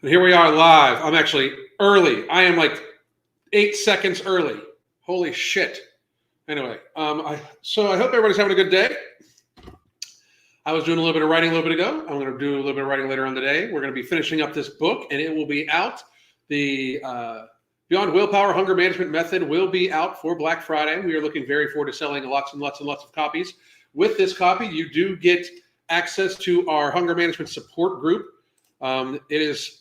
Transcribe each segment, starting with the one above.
And here we are live. I'm actually early. I am like 8 seconds early. Holy shit. Anyway, so I hope everybody's having a good day. I was doing a little bit of writing a little bit ago. I'm going to do a little bit of writing later on today. We're going to be finishing up this book, and it will be out. The Beyond Willpower Hunger Management Method will be out for Black Friday. We are looking very forward to selling lots and lots and lots of copies. With this copy, you do get access to our hunger management support group. It is,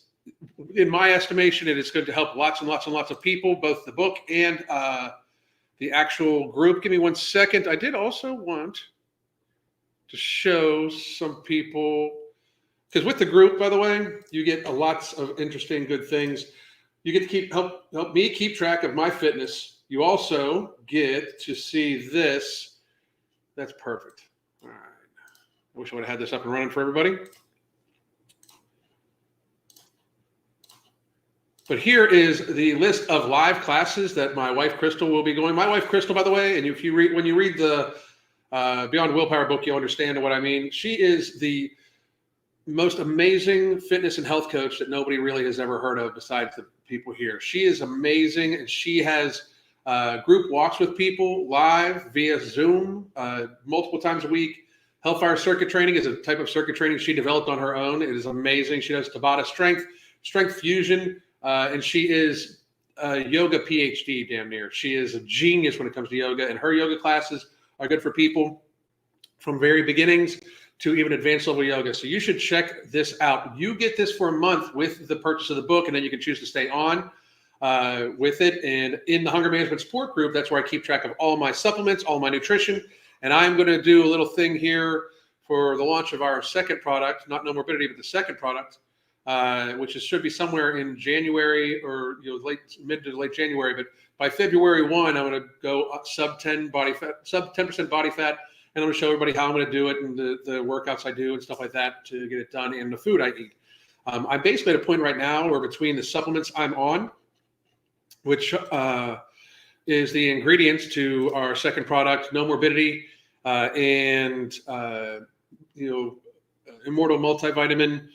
in my estimation, it is going to help lots and lots and lots of people, both the book and the actual group. Give me 1 second. I did also want to show some people, because with the group, by the way, you get lots of interesting, good things. You get to help me keep track of my fitness. You also get to see this. That's perfect. All right. I wish I would have had this up and running for everybody. But here is the list of live classes that my wife Crystal will be going. My wife Crystal, by the way, and if you read, when you read the Beyond Willpower book, you'll understand what I mean. She is the most amazing fitness and health coach that nobody really has ever heard of besides the people here. She is amazing, and she has group walks with people live via Zoom multiple times a week. Hellfire Circuit Training is a type of circuit training she developed on her own. It is amazing. She does Tabata Strength Fusion, and she is a yoga PhD damn near. She is a genius when it comes to yoga, and her yoga classes are good for people from very beginnings to even advanced level yoga. So you should check this out. You get this for a month with the purchase of the book, and then you can choose to stay on with it. And in the Hunger Management Support Group, that's where I keep track of all my supplements, all my nutrition. And I'm going to do a little thing here for the launch of our second product, not No Morbidity, but the second product, which should be somewhere in January or mid to late January. But by February 1, I'm going to go up sub 10% body fat. And I'm going to show everybody how I'm going to do it and the workouts I do and stuff like that to get it done, and the food I eat. I'm basically at a point right now where between the supplements I'm on, which is the ingredients to our second product, No Morbidity, and Immortal Multivitamin,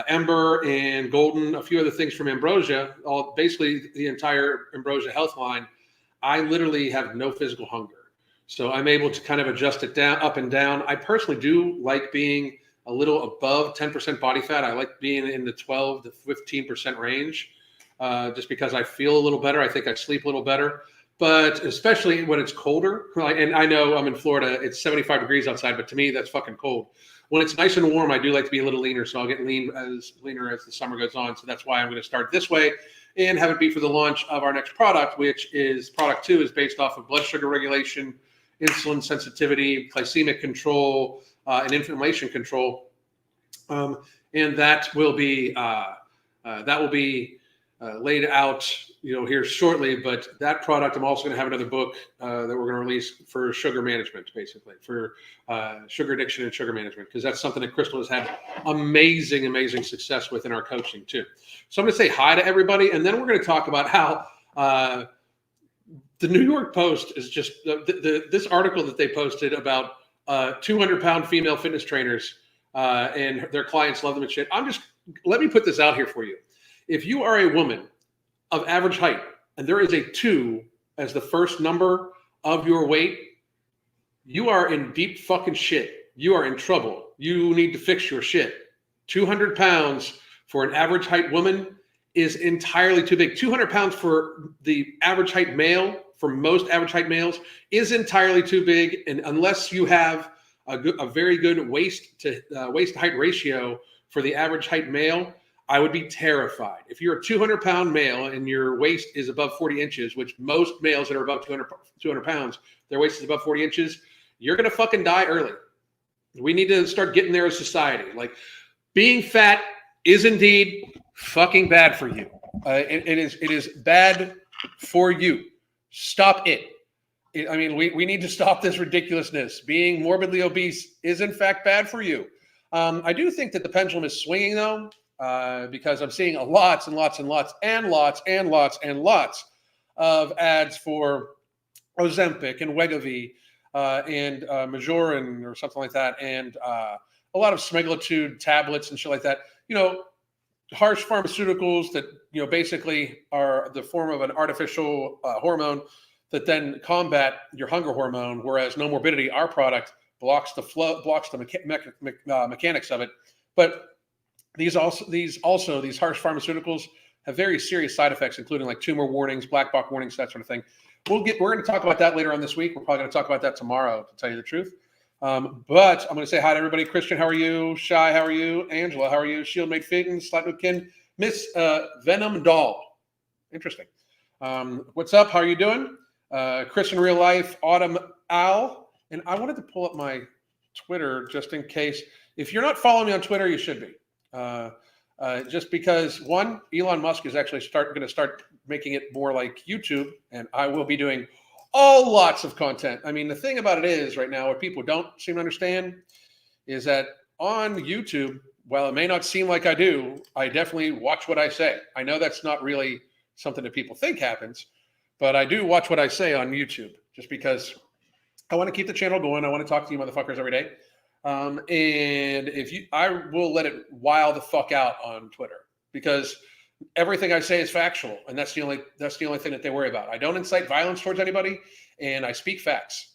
Ember, and Golden, a few other things from Ambrosia, all basically the entire Ambrosia health line. I literally have no physical hunger. So I'm able to kind of adjust it down, up and down. I personally do like being a little above 10% body fat. I like being in the 12 to 15% range, just because I feel a little better. I think I sleep a little better, but especially when it's colder. And I know I'm in Florida, it's 75 degrees outside, but to me, that's fucking cold. When it's nice and warm, I do like to be a little leaner, so I'll get leaner as the summer goes on. So that's why I'm going to start this way and have it be for the launch of our next product, which is product 2, is based off of blood sugar regulation, insulin sensitivity, glycemic control, and inflammation control, and that will be laid out, here shortly. But that product, I'm also going to have another book that we're going to release for sugar management, basically for sugar addiction and sugar management, because that's something that Crystal has had amazing success with in our coaching too. So I'm going to say hi to everybody, and then we're going to talk about how the New York Post is just this article that they posted about 200-pound female fitness trainers and their clients love them and shit. Let me put this out here for you. If you are a woman of average height and there is a 2 as the first number of your weight, you are in deep fucking shit. You are in trouble. You need to fix your shit. 200 pounds for an average height woman is entirely too big. 200 pounds for the average height male, for most average height males, is entirely too big. And unless you have a very good waist to height ratio for the average height male, I would be terrified. If you're a 200-pound male and your waist is above 40 inches, which most males that are above 200 pounds, their waist is above 40 inches, you're going to fucking die early. We need to start getting there as society. Like, being fat is indeed fucking bad for you. It is bad for you. Stop it. We need to stop this ridiculousness. Being morbidly obese is in fact bad for you. I do think that the pendulum is swinging though, because I'm seeing lots and lots of ads for Ozempic and Wegovy and Majoran or something like that, and a lot of semaglutide tablets and shit like that. harsh pharmaceuticals that, basically are the form of an artificial hormone that then combat your hunger hormone, whereas No Morbidity, our product, blocks the mechanics of it. But these harsh pharmaceuticals have very serious side effects, including like tumor warnings, black box warnings, that sort of thing. We're going to talk about that later on this week. We're probably going to talk about that tomorrow, to tell you the truth. But I'm going to say hi to everybody. Christian, how are you? Shai, how are you? Angela, how are you? Shieldmate Faden, Slatnukin, Miss Venom Doll. Interesting. What's up? How are you doing? Christian Real Life, Autumn Al. And I wanted to pull up my Twitter just in case. If you're not following me on Twitter, you should be. Just because, one, Elon Musk is actually going to start making it more like YouTube, and I will be doing lots of content. I mean, the thing about it is right now, what people don't seem to understand is that on YouTube, while it may not seem like I do, I definitely watch what I say. I know that's not really something that people think happens, but I do watch what I say on YouTube just because I want to keep the channel going. I want to talk to you motherfuckers every day. And I will let it wild the fuck out on Twitter because everything I say is factual, and that's the only thing that they worry about. I don't incite violence towards anybody, and I speak facts.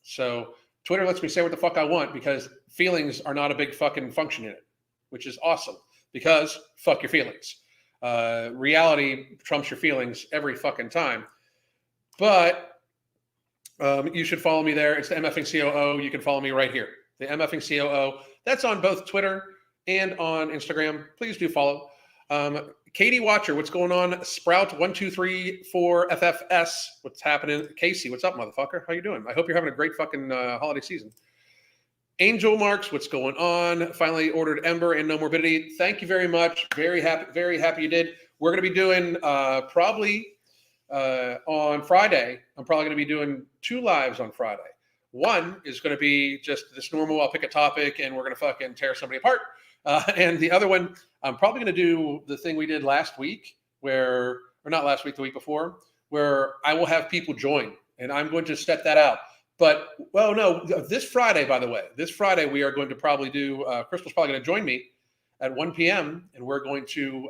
So Twitter lets me say what the fuck I want because feelings are not a big fucking function in it, which is awesome because fuck your feelings. Reality trumps your feelings every fucking time. But you should follow me there. It's the MFing COO. You can follow me right here. The MFing COO. That's on both Twitter and on Instagram. Please do follow. Katie Watcher, what's going on? Sprout 1234 FFS. What's happening? Casey, what's up, motherfucker? How you doing? I hope you're having a great fucking holiday season. Angel Marks, what's going on? Finally ordered Ember and No Morbidity. Thank you very much. Very happy you did. We're going to be doing probably on Friday. I'm probably going to be doing 2 lives on Friday. One is going to be just this normal, I'll pick a topic and we're going to fucking tear somebody apart. And the other one, I'm probably going to do the thing we did last week or not last week, the week before, where I will have people join and I'm going to set that out. But, well, no, this Friday, by the way, we are going to probably do, Crystal's probably going to join me at 1 p.m. and we're going to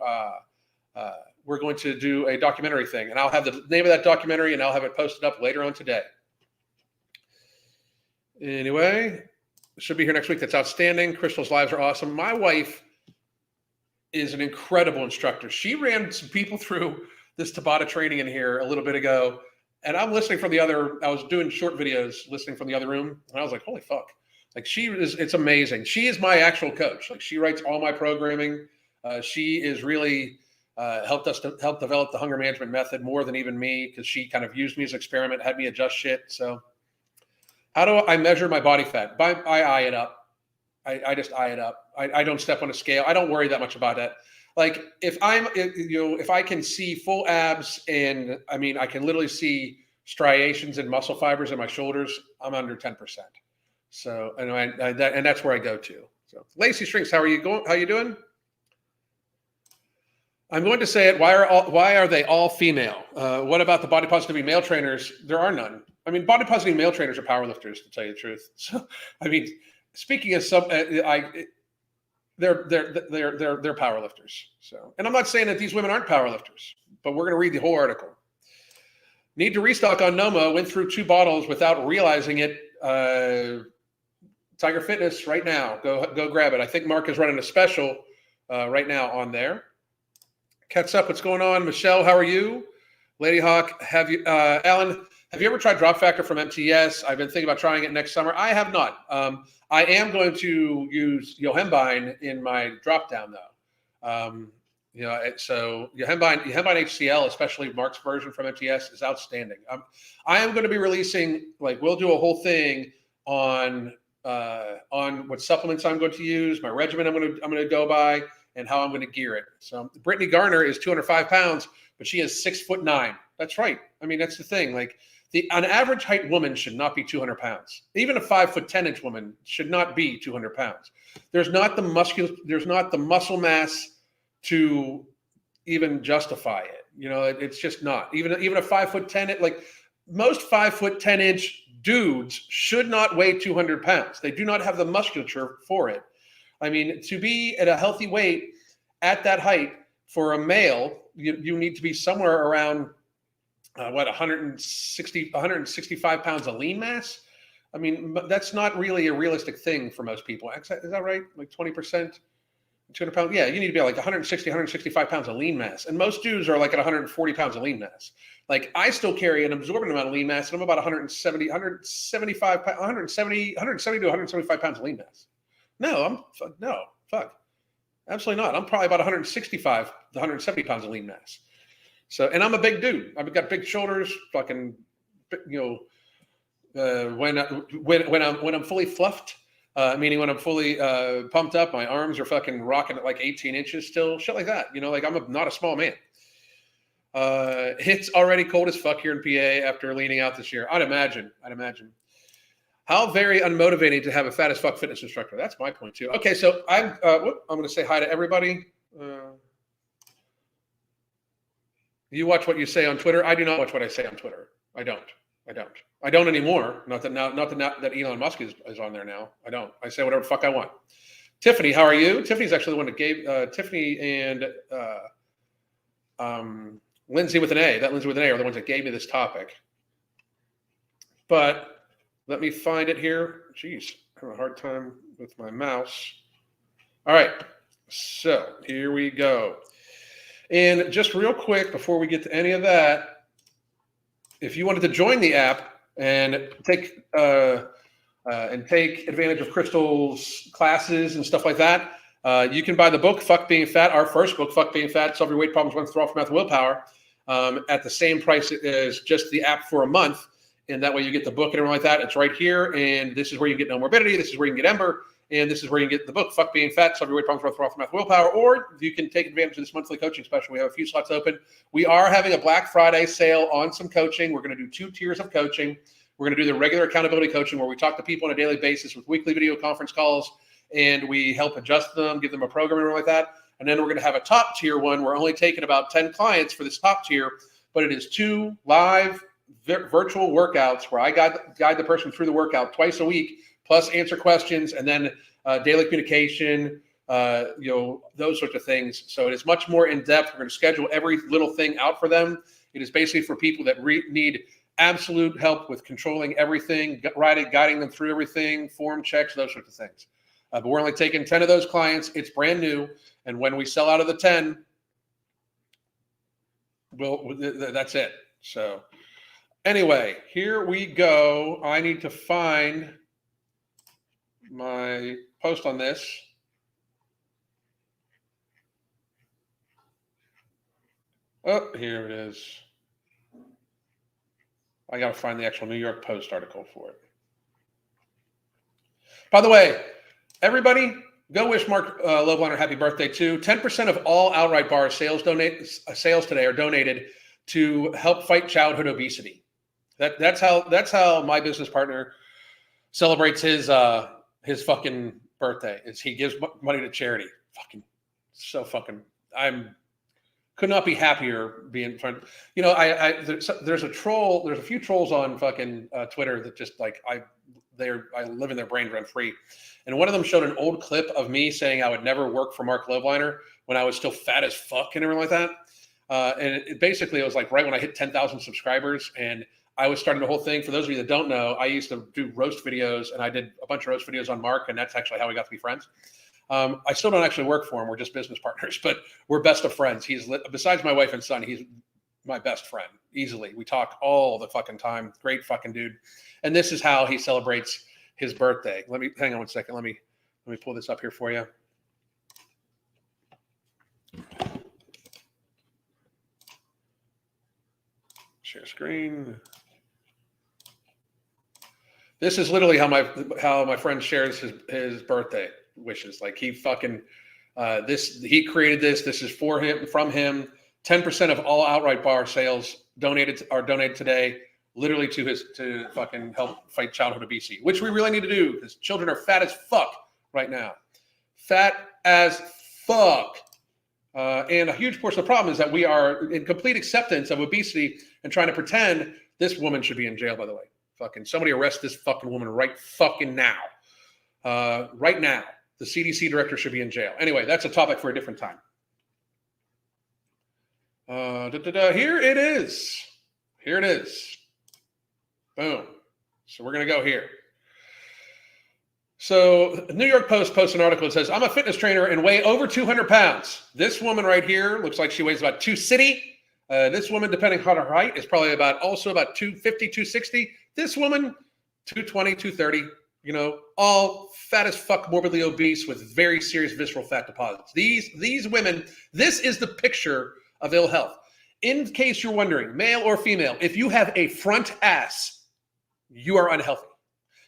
do a documentary thing. And I'll have the name of that documentary and I'll have it posted up later on today. Anyway, should be here next week. That's outstanding. Crystal's lives are awesome. My wife is an incredible instructor. She ran some people through this Tabata training in here a little bit ago. And I'm listening from I was doing short videos, listening from the other room. And I was like, holy fuck. Like it's amazing. She is my actual coach. Like she writes all my programming. She is really help develop the hunger management method more than even me because she kind of used me as an experiment, had me adjust shit. So how do I measure my body fat? I eye it up. I just eye it up. I don't step on a scale. I don't worry that much about that. Like if I can see full abs and I mean, I can literally see striations and muscle fibers in my shoulders, I'm under 10%. So, and that's where I go to. So Lacey Strings, how are you going? How you doing? I'm going to say it. Why are they all female? What about the body positivity male trainers? There are none. I mean, body positive male trainers are powerlifters, to tell you the truth. So, I mean, speaking of they're powerlifters. So, and I'm not saying that these women aren't powerlifters, but we're going to read the whole article. Need to restock on Noma. Went through 2 bottles without realizing it. Tiger Fitness right now. Go grab it. I think Mark is running a special right now on there. Catch up. What's going on? Michelle, how are you? Lady Hawk, Alan, have you ever tried Drop Factor from MTS? I've been thinking about trying it next summer. I have not. I am going to use Yohembine in my drop down though. So Yohembine HCL, especially Mark's version from MTS, is outstanding. I am going to be releasing, we'll do a whole thing on what supplements I'm going to use, my regimen I'm going to go by, and how I'm going to gear it. So Brittany Garner is 205 pounds, but she is 6'9". That's right. I mean, that's the thing. An average height woman should not be 200 pounds. Even a 5'10" woman should not be 200 pounds. There's not the muscle mass to even justify it. It's just not. Even a 5'10", most 5'10" dudes should not weigh 200 pounds. They do not have the musculature for it. I mean, to be at a healthy weight at that height for a male, you need to be somewhere around 165 pounds of lean mass. I mean, that's not really a realistic thing for most people. Is that right? Like 20%, 200 pounds? Yeah, you need to be like 160, 165 pounds of lean mass. And most dudes are like at 140 pounds of lean mass. Like I still carry an absorbent amount of lean mass, and I'm about 170 to 175 pounds of lean mass. No, fuck. Absolutely not. I'm probably about 165 to 170 pounds of lean mass. So, and I'm a big dude. I've got big shoulders, fucking, when I'm fully fluffed, meaning when I'm fully pumped up, my arms are fucking rocking at like 18 inches still, shit like that. Like I'm not a small man. It's already cold as fuck here in PA after leaning out this year. I'd imagine. How very unmotivating to have a fat as fuck fitness instructor. That's my point too. Okay, so I'm going to say hi to everybody. You watch what you say on Twitter. I do not watch what I say on Twitter. I don't anymore. Not that Elon Musk is on there now. I don't. I say whatever the fuck I want. Tiffany, how are you? Tiffany's actually the one that gave Tiffany and Lindsay with an A. That Lindsay with an A are the ones that gave me this topic. But let me find it here. Jeez, I have a hard time with my mouse. All right, so here we go. And just real quick, before we get to any of that, if you wanted to join the app and take advantage of Crystal's classes and stuff like that, you can buy the book, Fuck Being Fat, our first book, Fuck Being Fat, Solve Your Weight Problems One Throw Off Math Willpower, at the same price as just the app for a month. And that way you get the book and everything like that. It's right here. And this is where you get No Morbidity. This is where you can get Ember. And this is where you can get the book, Fuck Being Fat, Solve Your Weight Problems, Throw Off Math Willpower. Or you can take advantage of this monthly coaching special. We have a few slots open. We are having a Black Friday sale on some coaching. We're going to do 2 tiers of coaching. We're going to do the regular accountability coaching where we talk to people on a daily basis with weekly video conference calls. And we help adjust them, give them a program and everything like that. And then we're going to have a top tier one. We're only taking about 10 clients for this top tier. But it is 2 live virtual workouts where I guide the person through the workout twice a week, plus answer questions, and then daily communication, those sorts of things. So it is much more in depth. We're going to schedule every little thing out for them. It is basically for people that need absolute help with controlling everything, guiding them through everything, form checks, those sorts of things. But we're only taking 10 of those clients. It's brand new. And when we sell out of the 10, that's it. So anyway, here we go. I need to find my post on this. Oh, here it is. I got to find the actual New York Post article for it. By the way, everybody, go wish Mark Loveliner happy birthday too. 10% of all Outright Bar sales today are donated to help fight childhood obesity. That's how my business partner celebrates his fucking birthday. Is he gives money to charity. Could not be happier being front. There's a few trolls on fucking Twitter that just like I live in their brain rent free. And one of them showed an old clip of me saying I would never work for Mark Loveliner when I was still fat as fuck and everything like that. And it basically was like right when I hit 10,000 subscribers, and I was starting the whole thing. For those of you that don't know, I used to do roast videos, and I did a bunch of roast videos on Mark, and that's actually how we got to be friends. I still don't actually work for him. We're just business partners, but we're best of friends. Besides my wife and son, he's my best friend, easily. We talk all the fucking time. Great fucking dude. And this is how he celebrates his birthday. Hang on one second. Let me pull this up here for you. Share screen. This is literally how my friend shares his birthday wishes. Like he fucking he created this. This is for him, from him. 10% of all Outright Bar sales are donated today, literally to fucking help fight childhood obesity, which we really need to do because children are fat as fuck right now. Fat as fuck. And a huge portion of the problem is that we are in complete acceptance of obesity and trying to pretend this woman should be in jail, by the way. Fucking somebody arrest this fucking woman right fucking now. Right now. The CDC director should be in jail. Anyway, that's a topic for a different time. Here it is. Here it is. Boom. So we're going to go here. So New York Post posts an article that says, I'm a fitness trainer and weigh over 200 pounds. This woman right here looks like she weighs about 260. This woman, depending on her height, is probably also about 250, 260. This woman, 220, 230, all fat as fuck, morbidly obese with very serious visceral fat deposits. These women, this is the picture of ill health. In case you're wondering, male or female, if you have a front ass, you are unhealthy.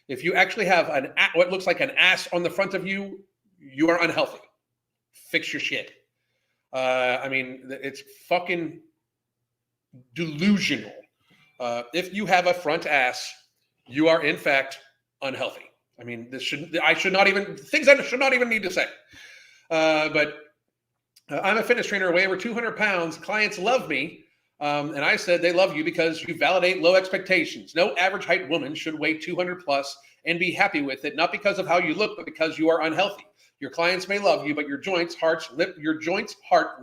If you actually have what looks like an ass on the front of you, you are unhealthy. Fix your shit. It's fucking delusional. If you have a front ass, you are in fact unhealthy. I should not even need to say. But I'm a fitness trainer, weigh over 200 pounds. Clients love me. And I said, they love you because you validate low expectations. No average height woman should weigh 200 plus and be happy with it, not because of how you look, but because you are unhealthy. Your clients may love you, but your joints, heart,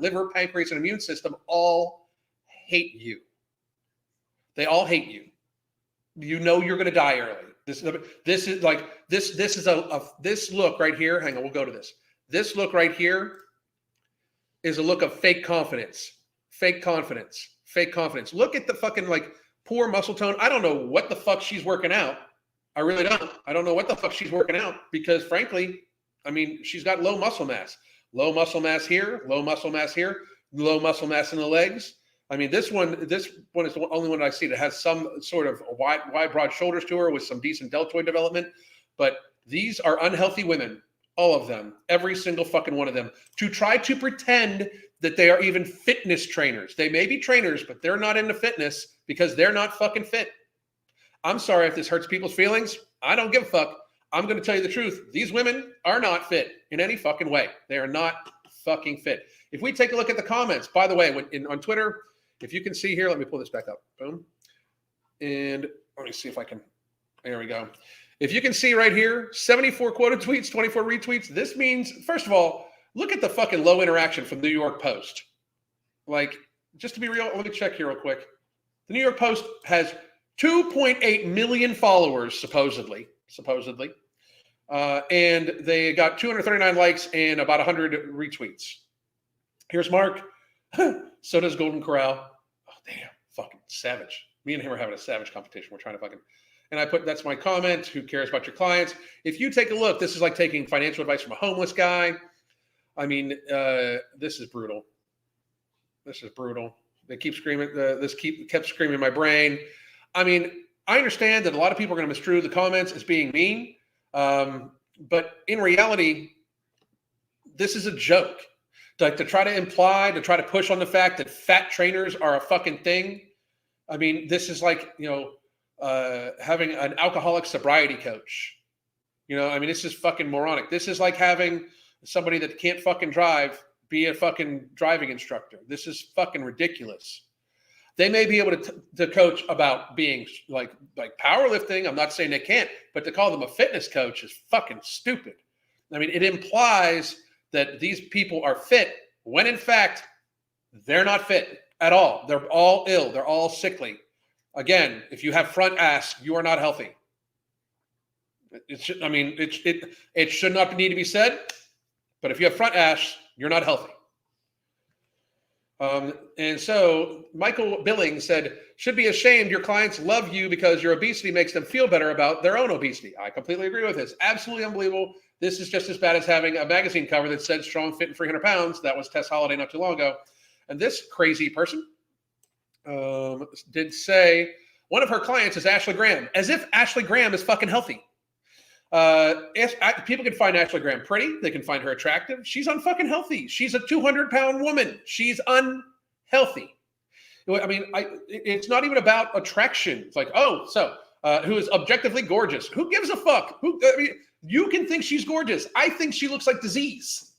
liver, pancreas, and immune system all hate you. They all hate you. You're going to die early. This look right here. Hang on, we'll go to this. This look right here is a look of fake confidence. Fake confidence. Fake confidence. Look at the fucking poor muscle tone. I don't know what the fuck she's working out. I really don't. I don't know what the fuck she's working out because frankly, she's got low muscle mass. Low muscle mass here, low muscle mass here, low muscle mass in the legs. This one is the only one I see that has some sort of wide, broad shoulders to her with some decent deltoid development. But these are unhealthy women, all of them, every single fucking one of them, to try to pretend that they are even fitness trainers. They may be trainers, but they're not into fitness because they're not fucking fit. I'm sorry if this hurts people's feelings. I don't give a fuck. I'm going to tell you the truth. These women are not fit in any fucking way. They are not fucking fit. If we take a look at the comments, by the way, on Twitter, if you can see here, let me pull this back up. Boom. And let me see if I can. There we go. If you can see right here, 74 quoted tweets, 24 retweets. This means, first of all, look at the fucking low interaction from the New York Post. Just to be real, let me check here real quick. The New York Post has 2.8 million followers, supposedly. And they got 239 likes and about 100 retweets. Here's Mark. So does Golden Corral. Oh, damn. Fucking savage. Me and him are having a savage competition. We're trying to fucking... And I put, that's my comment. Who cares about your clients? If you take a look, this is like taking financial advice from a homeless guy. This is brutal. This is brutal. They keep screaming. Kept screaming in my brain. I understand that a lot of people are going to misconstrue the comments as being mean. But in reality, this is a joke. To try to push on the fact that fat trainers are a fucking thing. This is like, having an alcoholic sobriety coach. This is fucking moronic. This is like having somebody that can't fucking drive be a fucking driving instructor. This is fucking ridiculous. They may be able to coach about being like powerlifting. I'm not saying they can't, but to call them a fitness coach is fucking stupid. It implies that these people are fit when in fact they're not fit at all. They're all ill. They're all sickly. Again, if you have front ass, you are not healthy. It should not need to be said, but if you have front ass, you're not healthy. And so Michael Billing said, should be ashamed. Your clients love you because your obesity makes them feel better about their own obesity. I completely agree with this. Absolutely unbelievable. This is just as bad as having a magazine cover that said strong, fit, and 300 pounds. That was Tess Holliday not too long ago. And this crazy person did say one of her clients is Ashley Graham, as if Ashley Graham is fucking healthy. People can find Ashley Graham pretty. They can find her attractive. She's unfucking healthy. She's a 200-pound woman. She's unhealthy. It's not even about attraction. It's like, who is objectively gorgeous? Who gives a fuck? You can think she's gorgeous. I think she looks like disease.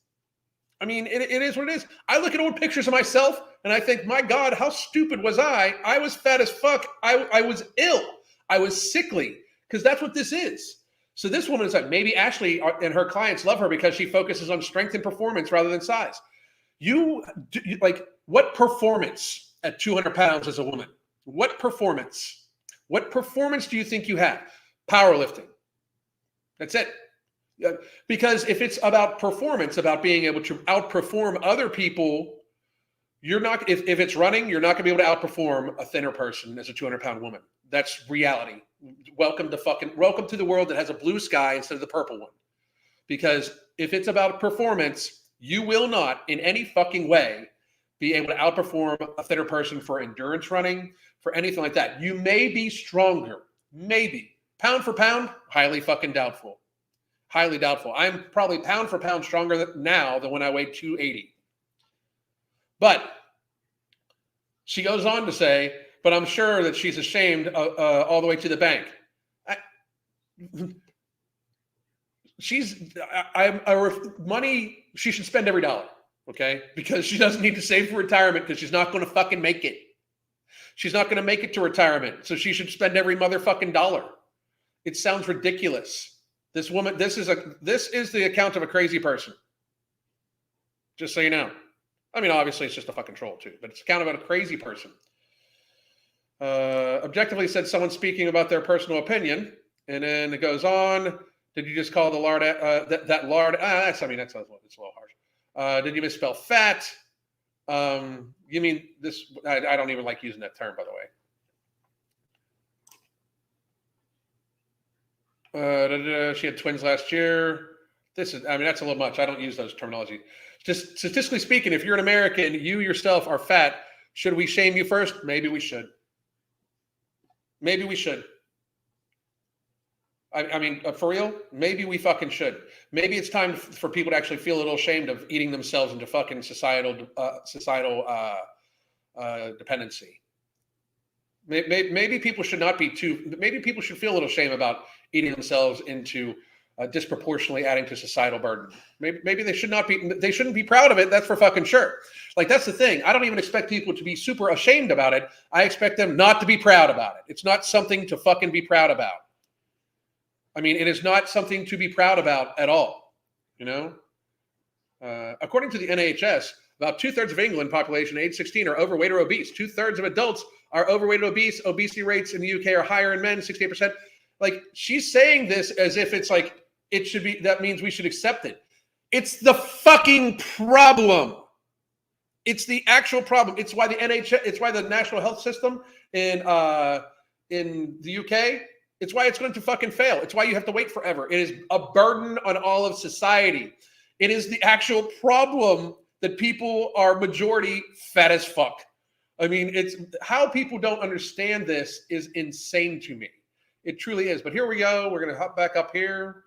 It is what it is. I look at old pictures of myself and I think, my God, how stupid was I? I was fat as fuck. I was ill. I was sickly, because that's what this is. So this woman is like, maybe Ashley and her clients love her because she focuses on strength and performance rather than size. like, what performance at 200 pounds as a woman? What performance? What performance do you think you have? Powerlifting. That's it. Because if it's about performance, about being able to outperform other people, you're not, if it's running, you're not gonna be able to outperform a thinner person as a 200-pound woman. That's reality. Welcome to the world that has a blue sky instead of the purple one. Because if it's about performance, you will not in any fucking way be able to outperform a thinner person for endurance running, for anything like that. You may be stronger, maybe. Pound for pound, highly fucking doubtful. Highly doubtful. I'm probably pound for pound stronger now than when I weighed 280. But she goes on to say, but I'm sure that she's ashamed all the way to the bank. Money, she should spend every dollar, okay? Because she doesn't need to save for retirement because she's not going to fucking make it. She's not going to make it to retirement, so she should spend every motherfucking dollar. It sounds ridiculous. This woman, this is the account of a crazy person. Just so you know. I mean, obviously, it's just a fucking troll, too. But it's account about a crazy person. Objectively said someone speaking about their personal opinion. And then it goes on. Did you just call the lard, that lard? That's a little harsh. Did you misspell fat? You mean this? I don't even like using that term, by the way. She had twins last year. That's a little much. I don't use those terminology. Just statistically speaking, if you're an American, you yourself are fat. Should we shame you first? Maybe we should. Maybe we should. I mean, for real, maybe we fucking should. Maybe it's time for people to actually feel a little ashamed of eating themselves into fucking societal dependency. Maybe people should not be too. Maybe people should feel a little shame about eating themselves into disproportionately adding to societal burden. Maybe they should not be. They shouldn't be proud of it. That's for fucking sure. Like, that's the thing. I don't even expect people to be super ashamed about it. I expect them not to be proud about it. It's not something to fucking be proud about. I mean, it is not something to be proud about at all. You know, according to the NHS, about 2/3 of England population age 16 are overweight or obese. 2/3 of adults are overweight or obese. Obesity rates in the UK are higher in men, 68%. Like, she's saying this as if it's like it should be. That means we should accept it. It's the fucking problem. It's the actual problem. It's why the NHS. It's why the National Health System in the UK. It's why it's going to fucking fail. It's why you have to wait forever. It is a burden on all of society. It is the actual problem that people are majority fat as fuck. I mean, it's how people don't understand this is insane to me. It truly is. But here we go. We're going to hop back up here.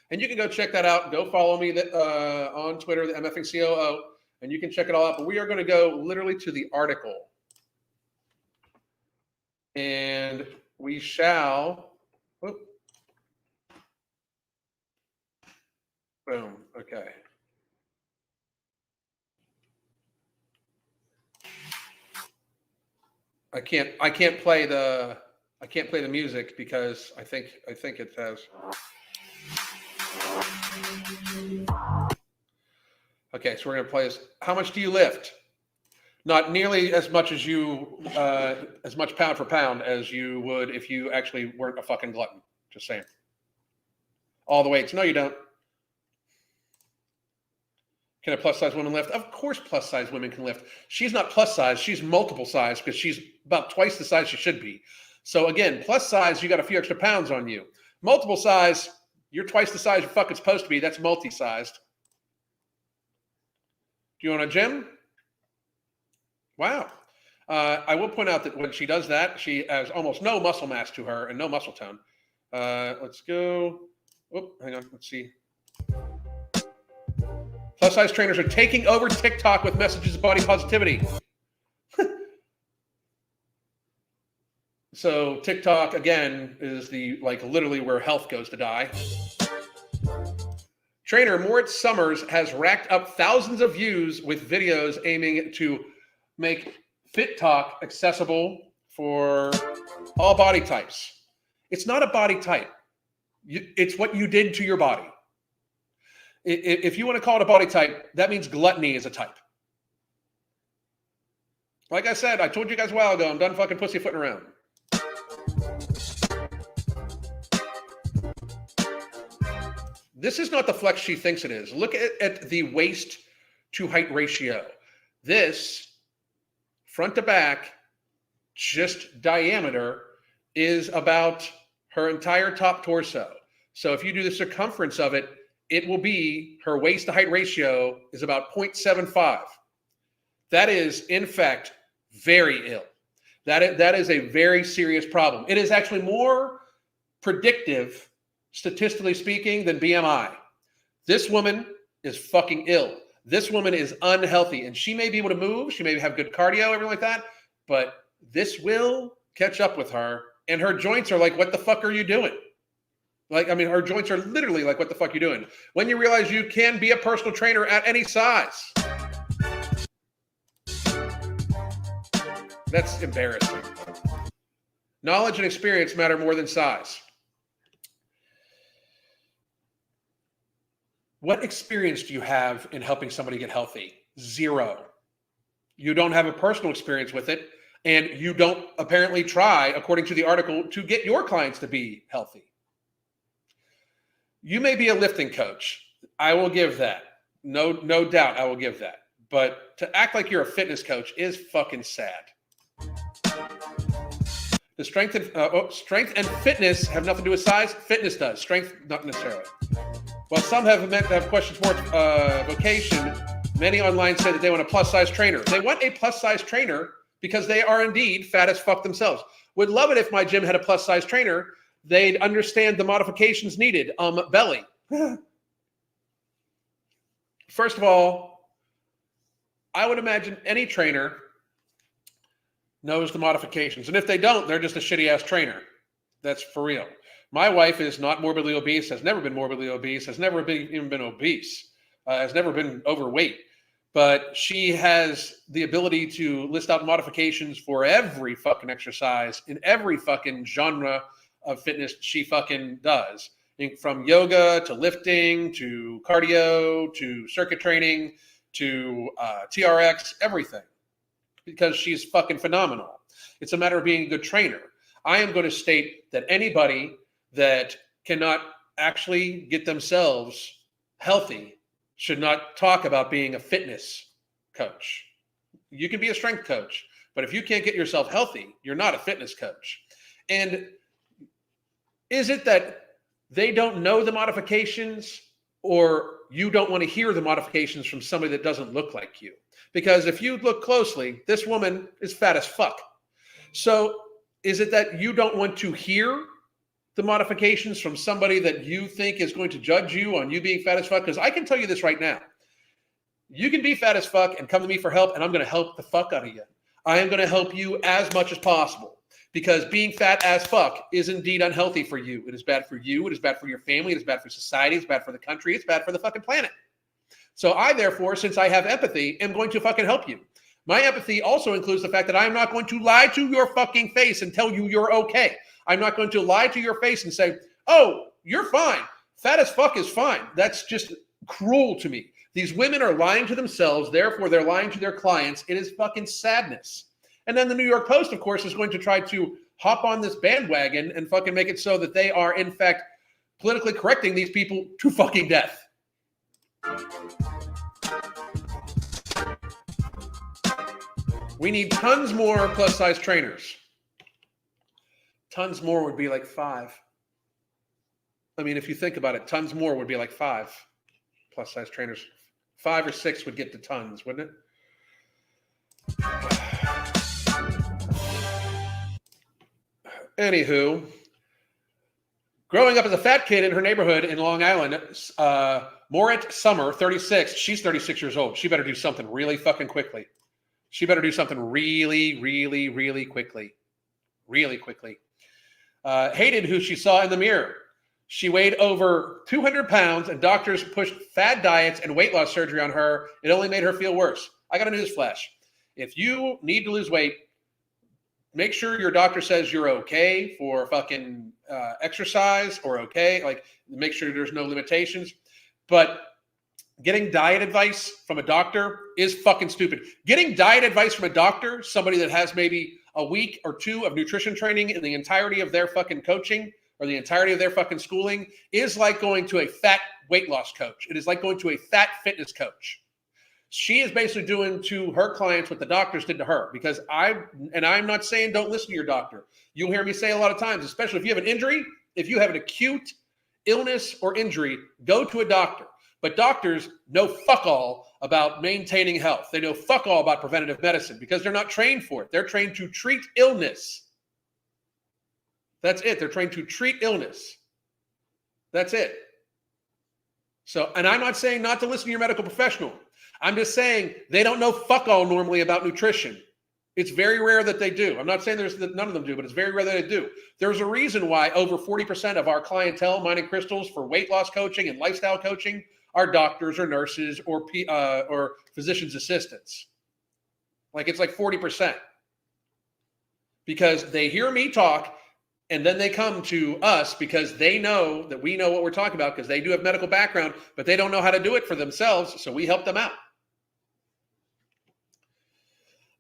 And you can go check that out. Go follow me on Twitter, the MFing COO, and you can check it all out. But we are going to go literally to the article. And we shall. Whoop. Boom. Okay. I can't play the music because I think it has. Okay, so we're gonna play this. How much do you lift? Not nearly as much as as much pound for pound as you would if you actually weren't a fucking glutton. Just saying. All the weights. No, you don't. Can a plus size woman lift? Of course plus size women can lift. She's not plus size. She's multiple size because she's about twice the size she should be. So again, plus size, you got a few extra pounds on you. Multiple size, you're twice the size you're fucking supposed to be. That's multi-sized. Do you want a gym? Wow. I will point out that when she does that, she has almost no muscle mass to her and no muscle tone. Let's go. Oh, hang on. Let's see. Plus size trainers are taking over TikTok with messages of body positivity. So TikTok, again, is literally where health goes to die. Trainer Moritz Summers has racked up thousands of views with videos aiming to make Fit Talk accessible for all body types. It's not a body type. It's what you did to your body. If you want to call it a body type, that means gluttony is a type. Like I said, I told you guys a while ago, I'm done fucking pussyfooting around. This is not the flex she thinks it is. Look at the waist to height ratio. This, front to back, just diameter, is about her entire top torso. So if you do the circumference of it, it will be, her waist to height ratio is about 0.75. That is, in fact, very ill. That is a very serious problem. It is actually more predictive, statistically speaking, than BMI. This woman is fucking ill. This woman is unhealthy, and she may be able to move. She may have good cardio, everything like that, but this will catch up with her, and her joints are like, what the fuck are you doing? Like, I mean, her joints are literally like, what the fuck are you doing? When you realize you can be a personal trainer at any size. That's embarrassing. Knowledge and experience matter more than size. What experience do you have in helping somebody get healthy? Zero. You don't have a personal experience with it, and you don't apparently try, according to the article, to get your clients to be healthy. You may be a lifting coach. I will give that. No doubt I will give that. But to act like you're a fitness coach is fucking sad. The strength and fitness have nothing to do with size. Fitness does. Strength, not necessarily. While some have questions towards vocation, many online say that they want a plus-size trainer. They want a plus-size trainer because they are indeed fat as fuck themselves. Would love it if my gym had a plus-size trainer. They'd understand the modifications needed. Belly. First of all, I would imagine any trainer knows the modifications. And if they don't, they're just a shitty-ass trainer. That's for real. My wife is not morbidly obese, has never been morbidly obese, has never even been obese, has never been overweight. But she has the ability to list out modifications for every fucking exercise in every fucking genre of fitness she fucking does. From yoga to lifting to cardio to circuit training to TRX, everything. Because she's fucking phenomenal. It's a matter of being a good trainer. I am going to state that anybody that cannot actually get themselves healthy should not talk about being a fitness coach. You can be a strength coach, but if you can't get yourself healthy, you're not a fitness coach. And is it that they don't know the modifications, or you don't want to hear the modifications from somebody that doesn't look like you? Because if you look closely, this woman is fat as fuck. So is it that you don't want to hear the modifications from somebody that you think is going to judge you on you being fat as fuck? Because I can tell you this right now. You can be fat as fuck and come to me for help, and I'm going to help the fuck out of you. I am going to help you as much as possible, because being fat as fuck is indeed unhealthy for you. It is bad for you. It is bad for your family. It is bad for society. It's bad for the country. It's bad for the fucking planet. So I, therefore, since I have empathy, am going to fucking help you. My empathy also includes the fact that I'm not going to lie to your fucking face and tell you you're okay. I'm not going to lie to your face and say, oh, you're fine. Fat as fuck is fine. That's just cruel to me. These women are lying to themselves. Therefore, they're lying to their clients. It is fucking sadness. And then the New York Post, of course, is going to try to hop on this bandwagon and fucking make it so that they are, in fact, politically correcting these people to fucking death. We need tons more plus-size trainers. Tons more would be like 5. I mean, if you think about it, tons more would be like 5 plus-size trainers. 5 or 6 would get to tons, wouldn't it? Anywho, growing up as a fat kid in her neighborhood in Long Island, Morit Summer, 36, she's 36 years old. She better do something really fucking quickly. She better do something really, really, really quickly. Really quickly. Hated who she saw in the mirror. She weighed over 200 pounds, and doctors pushed fad diets and weight loss surgery on her. It only made her feel worse. I got a newsflash. If you need to lose weight, make sure your doctor says you're okay for fucking exercise, or okay. Like, make sure there's no limitations. But Getting diet advice from a doctor is fucking stupid. Getting diet advice from a doctor, somebody that has maybe a week or two of nutrition training in the entirety of their fucking coaching or the entirety of their fucking schooling, is like going to a fat weight loss coach. It is like going to a fat fitness coach. She is basically doing to her clients what the doctors did to her. Because I'm not saying don't listen to your doctor. You'll hear me say a lot of times, especially if you have an injury, if you have an acute illness or injury, go to a doctor. But doctors know fuck all about maintaining health. They know fuck all about preventative medicine because they're not trained for it. They're trained to treat illness. That's it. They're trained to treat illness. That's it. So, and I'm not saying not to listen to your medical professional. I'm just saying they don't know fuck all normally about nutrition. It's very rare that they do. I'm not saying none of them do, but it's very rare that they do. There's a reason why over 40% of our clientele, mine and Crystal's, for weight loss coaching and lifestyle coaching are doctors or nurses or physician's assistants. Like it's like 40%. Because they hear me talk and then they come to us because they know that we know what we're talking about because they do have medical background, but they don't know how to do it for themselves, so we help them out.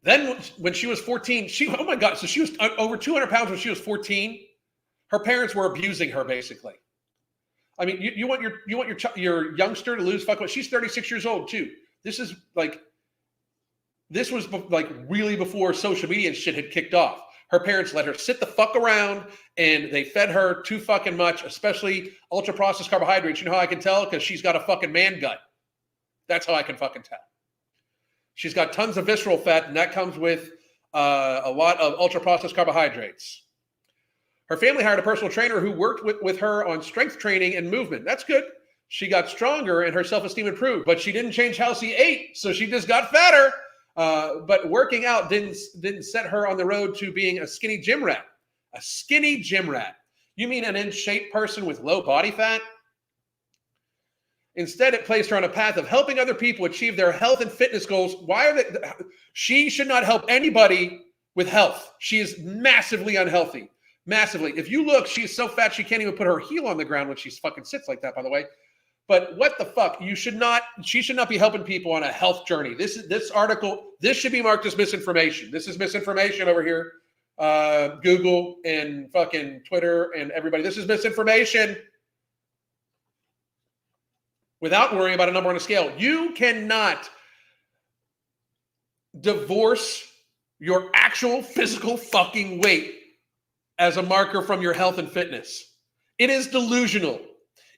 Then when she was 14, oh my God, so she was over 200 pounds when she was 14. Her parents were abusing her, basically. I mean, you want your youngster to lose fucking. She's 36 years old too. This was like really before social media and shit had kicked off. Her parents let her sit the fuck around and they fed her too fucking much, especially ultra processed carbohydrates. You know how I can tell? Because she's got a fucking man gut. That's how I can fucking tell. She's got tons of visceral fat, and that comes with a lot of ultra processed carbohydrates. Her family hired a personal trainer who worked with her on strength training and movement. That's good. She got stronger and her self-esteem improved, but she didn't change how she ate, so she just got fatter. But working out didn't set her on the road to being a skinny gym rat. A skinny gym rat. You mean an in-shape person with low body fat? Instead, it placed her on a path of helping other people achieve their health and fitness goals. Why are they? She should not help anybody with health. She is massively unhealthy. Massively. If you look, she is so fat she can't even put her heel on the ground when she fucking sits like that, by the way. But what the fuck? She should not be helping people on a health journey. This article, this should be marked as misinformation. This is misinformation over here. Google and fucking Twitter and everybody. This is misinformation. Without worrying about a number on a scale. You cannot divorce your actual physical fucking weight as a marker from your health and fitness. It is delusional.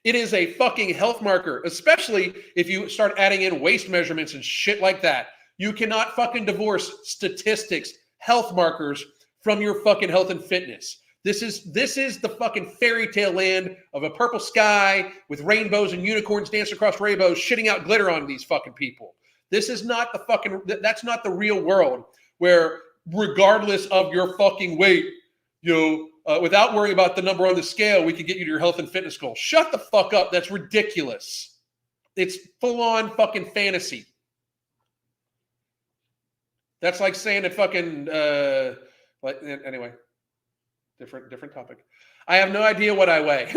It is a fucking health marker, especially if you start adding in waist measurements and shit like that. You cannot fucking divorce statistics, health markers from your fucking health and fitness. This is the fucking fairy tale land of a purple sky with rainbows and unicorns dancing across rainbows, shitting out glitter on these fucking people. This is not the fucking, that's not the real world where regardless of your fucking weight, without worrying about the number on the scale, we can get you to your health and fitness goal. Shut the fuck up. That's ridiculous. It's full on fucking fantasy. That's like saying that fucking, anyway. Different topic. I have no idea what I weigh.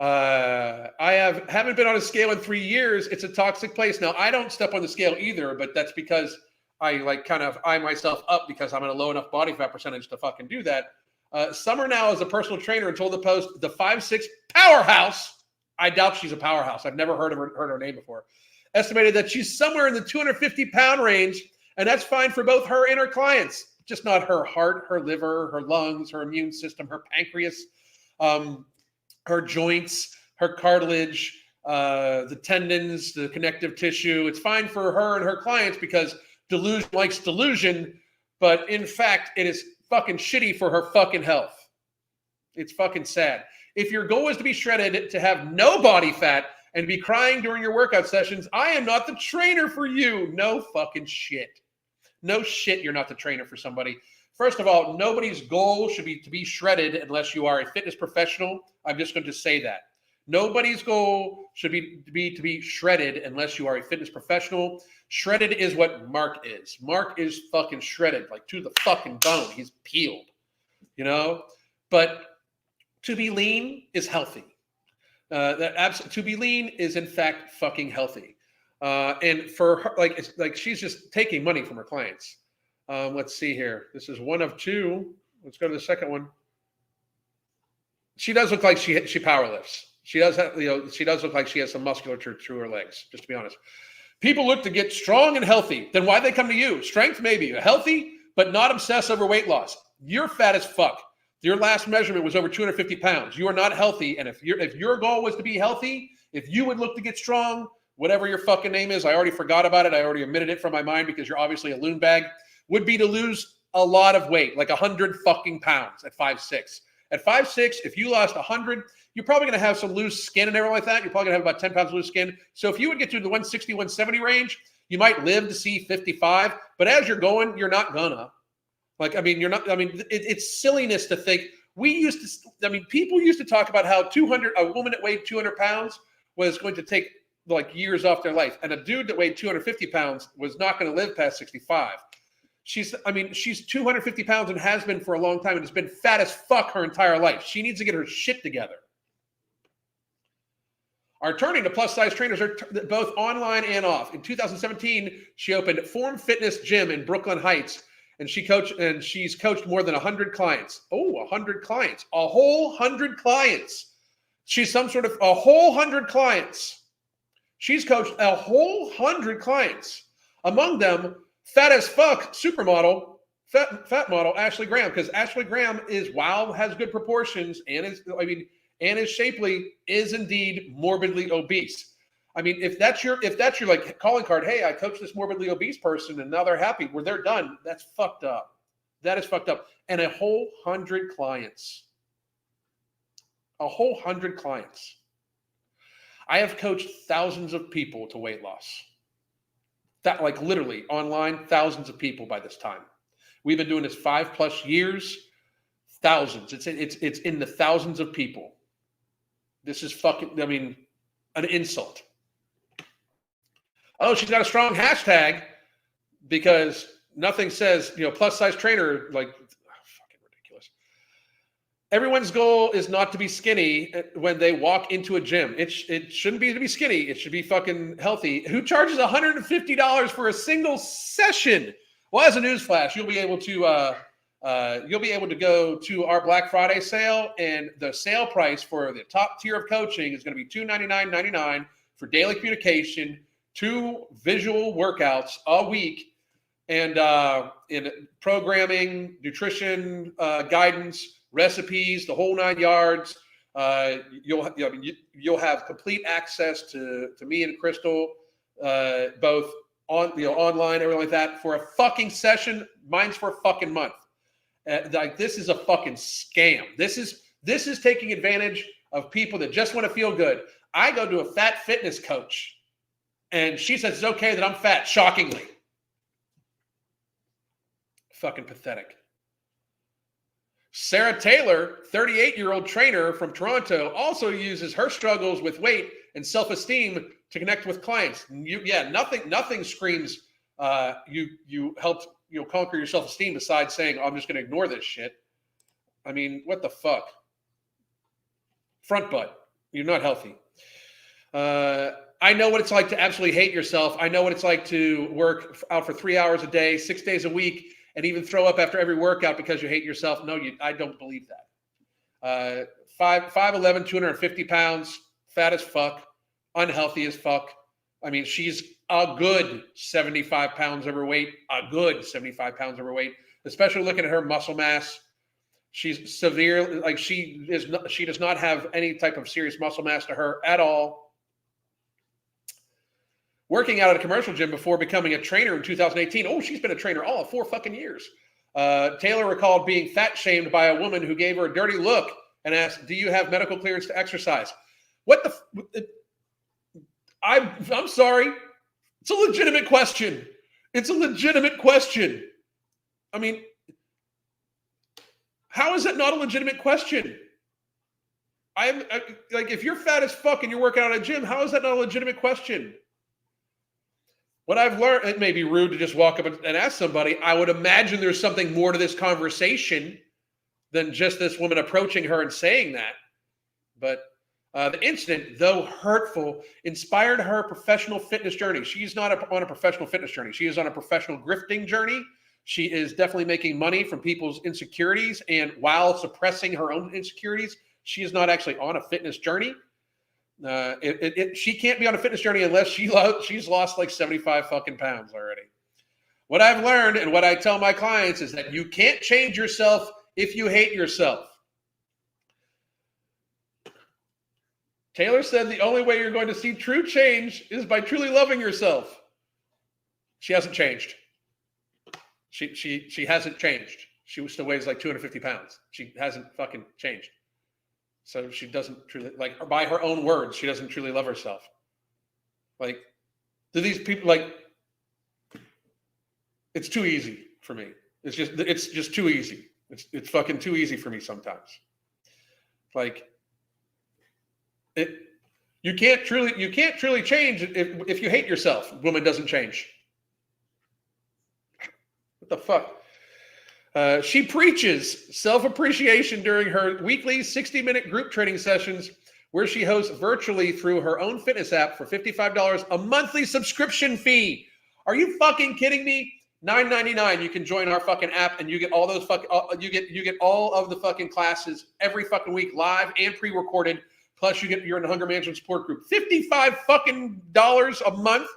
I haven't been on a scale in 3 years. It's a toxic place. Now, I don't step on the scale either, but that's because I kind of eye myself up because I'm at a low enough body fat percentage to fucking do that. Summer now is a personal trainer and told the Post the 5'6" powerhouse. I doubt she's a powerhouse. I've never heard her name before. Estimated that she's somewhere in the 250-pound range, and that's fine for both her and her clients. Just not her heart, her liver, her lungs, her immune system, her pancreas, her joints, her cartilage, the tendons, the connective tissue. It's fine for her and her clients because delusion likes delusion, but in fact, it is fucking shitty for her fucking health. It's fucking sad. If your goal is to be shredded, to have no body fat, and be crying during your workout sessions, I am not the trainer for you. No fucking shit. No shit, you're not the trainer for somebody. First of all, nobody's goal should be to be shredded unless you are a fitness professional. I'm just going to say that. Nobody's goal should be to be shredded unless you are a fitness professional. Shredded is what Mark is. Mark is fucking shredded, like to the fucking bone. He's peeled, But to be lean is healthy. To be lean is in fact fucking healthy. And for her, like, it's like she's just taking money from her clients. Let's see here. This is one of two. Let's go to the second one. She does look like she power lifts. She does have, she does look like she has some musculature through her legs, just to be honest. People look to get strong and healthy. Then why they come to you? Strength, maybe. Healthy, but not obsess over weight loss. You're fat as fuck. Your last measurement was over 250 pounds. You are not healthy. And if your goal was to be healthy, if you would look to get strong, whatever your fucking name is, I already forgot about it. I already omitted it from my mind because you're obviously a loon bag, would be to lose a lot of weight, like 100 fucking pounds at 5'6". At 5'6", if you lost 100, you're probably going to have some loose skin and everything like that. You're probably going to have about 10 pounds of loose skin. So if you would get to the 160, 170 range, you might live to see 55. But as you're going, you're not gonna. Like, I mean, you're not. I mean, it's silliness to think. People used to talk about how a woman that weighed 200 pounds was going to take like years off their life, and a dude that weighed 250 pounds was not going to live past 65. She's 250 pounds and has been for a long time and has been fat as fuck her entire life. She needs to get her shit together. Are turning to plus-size trainers are both online and off. In 2017, she opened Form Fitness Gym in Brooklyn Heights, and she's coached more than 100 clients. Oh, 100 clients. A whole 100 clients. She's a whole 100 clients. She's coached a whole 100 clients. Among them, fat as fuck supermodel, fat model Ashley Graham, because Ashley Graham has good proportions and is shapely, is indeed morbidly obese. I mean, if that's your like calling card, hey, I coached this morbidly obese person and now they're happy, where they're done, that's fucked up. That is fucked up. And a whole 100 clients. A whole 100 clients. I have coached thousands of people to weight loss. That, like, literally online, thousands of people by this time. We've been doing this 5+ years. Thousands. It's in the thousands of people. This is an insult. Oh, she's got a strong hashtag because nothing says, plus size trainer, like, fucking ridiculous. Everyone's goal is not to be skinny when they walk into a gym. It shouldn't be to be skinny. It should be fucking healthy. Who charges $150 for a single session? Well, as a newsflash, you'll be able to go to our Black Friday sale, and the sale price for the top tier of coaching is going to be $299.99 for daily communication, 2 visual workouts a week, and in programming, nutrition, guidance, recipes, the whole 9 yards. You'll have complete access to me and Crystal, both online, everything like that, for a fucking session. Mine's for a fucking month. This is a fucking scam. This is taking advantage of people that just want to feel good. I go to a fat fitness coach, and she says it's okay that I'm fat, shockingly. Fucking pathetic. Sarah Taylor, 38-year-old trainer from Toronto, also uses her struggles with weight and self-esteem to connect with clients. Nothing screams you helped conquer your self-esteem besides saying, oh, I'm just going to ignore this shit. I mean, what the fuck? Front butt. You're not healthy. I know what it's like to absolutely hate yourself. I know what it's like to work out for 3 hours a day, 6 days a week, and even throw up after every workout because you hate yourself. No, I don't believe that. 5'11", 250 pounds, fat as fuck, unhealthy as fuck. I mean, she's a good 75 pounds overweight, especially looking at her muscle mass. She's severe, like she does not have any type of serious muscle mass to her at all. Working out at a commercial gym before becoming a trainer in 2018. Oh, she's been a trainer all of 4 fucking years. Taylor recalled being fat shamed by a woman who gave her a dirty look and asked, do you have medical clearance to exercise? What the... I'm sorry. It's a legitimate question. I mean, how is that not a legitimate question? If you're fat as fuck and you're working out at a gym, how is that not a legitimate question? What I've learned, it may be rude to just walk up and ask somebody. I would imagine there's something more to this conversation than just this woman approaching her and saying that. But The incident, though hurtful, inspired her professional fitness journey. She's not on a professional fitness journey. She is on a professional grifting journey. She is definitely making money from people's insecurities. And while suppressing her own insecurities, she is not actually on a fitness journey. She can't be on a fitness journey unless she's lost like 75 fucking pounds already. What I've learned and what I tell my clients is that you can't change yourself if you hate yourself. Taylor said the only way you're going to see true change is by truly loving yourself. She hasn't changed. She hasn't changed. She still weighs like 250 pounds. She hasn't fucking changed. So she doesn't truly, like, by her own words, she doesn't truly love herself. Like, do these people, like, it's too easy for me. It's just too easy. It's fucking too easy for me sometimes. Like, you can't truly change if you hate yourself. Woman doesn't change. What the fuck? She preaches self-appreciation during her weekly 60-minute group training sessions, where she hosts virtually through her own fitness app for $55 a monthly subscription fee. Are you fucking kidding me? $9.99. You can join our fucking app and you get all those fucking you get all of the fucking classes every fucking week, live and pre-recorded. Plus, you're in the Hunger Management Support Group. $55 fucking a month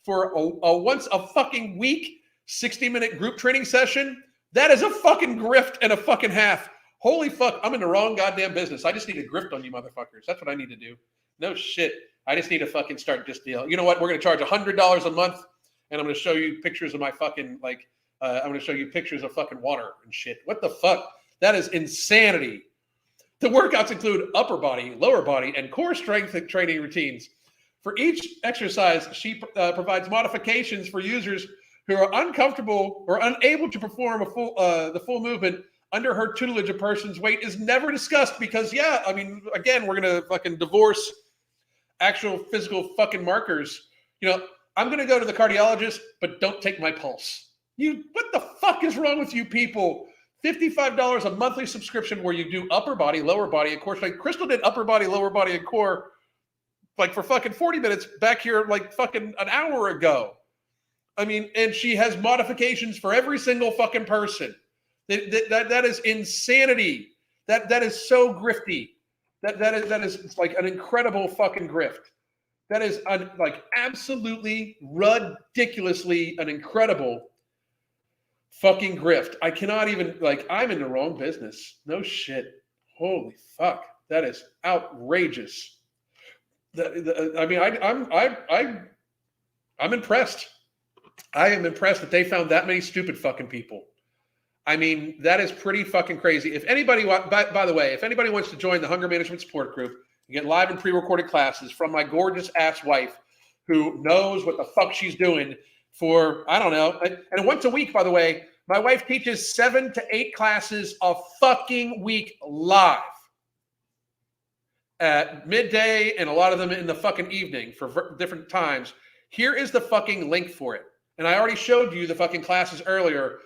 for a once a fucking week 60-minute group training session. That is a fucking grift and a fucking half. Holy fuck, I'm in the wrong goddamn business. I just need to grift on you motherfuckers. That's what I need to do. No shit. I just need to fucking start this deal. You know what? We're going to charge $100 a month, and I'm going to show you pictures of my fucking, like, I'm going to show you pictures of fucking water and shit. What the fuck? That is insanity. The workouts include upper body, lower body, and core strength training routines. For each exercise, she provides modifications for users who are uncomfortable or unable to perform the full movement under her tutelage. A person's weight is never discussed because, yeah, I mean, again, we're going to fucking divorce actual physical fucking markers. You know, I'm going to go to the cardiologist, but don't take my pulse. What the fuck is wrong with you people? $55 a monthly subscription where you do upper body, lower body, and core strength. Crystal did upper body, lower body, and core like for fucking 40 minutes back here like fucking an hour ago. I mean, and she has modifications for every single fucking person. That is insanity. That is so grifty. That is like an incredible fucking grift. That is like absolutely ridiculously an incredible fucking grift. I cannot even, like, I'm in the wrong business. No shit. Holy fuck. That is outrageous. I mean, I'm impressed. I am impressed that they found that many stupid fucking people. I mean, that is pretty fucking crazy. If anybody, by the way, if anybody wants to join the Hunger Management Support Group and get live and pre-recorded classes from my gorgeous ass wife who knows what the fuck she's doing for, I don't know. And once a week, by the way, my wife teaches 7 to 8 classes a fucking week live at midday and a lot of them in the fucking evening for different times. Here is the fucking link for it. And I already showed you the fucking classes earlier.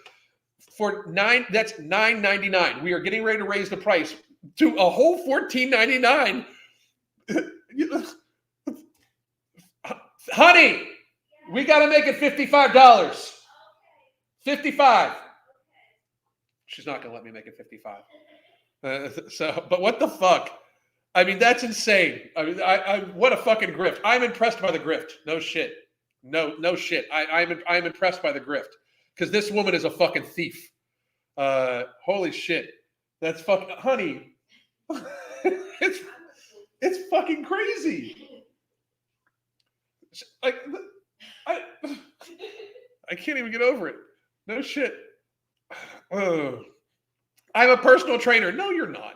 That's $9.99. We are getting ready to raise the price to a whole $14.99. Honey, we got to make it $55. 55. She's not going to let me make it 55. But what the fuck? I mean, that's insane. I mean, what a fucking grift. I'm impressed by the grift. No shit. No shit. I'm impressed by the grift because this woman is a fucking thief. Holy shit. That's fucking, honey. it's fucking crazy. I can't even get over it. No shit. I'm a personal trainer. No, you're not.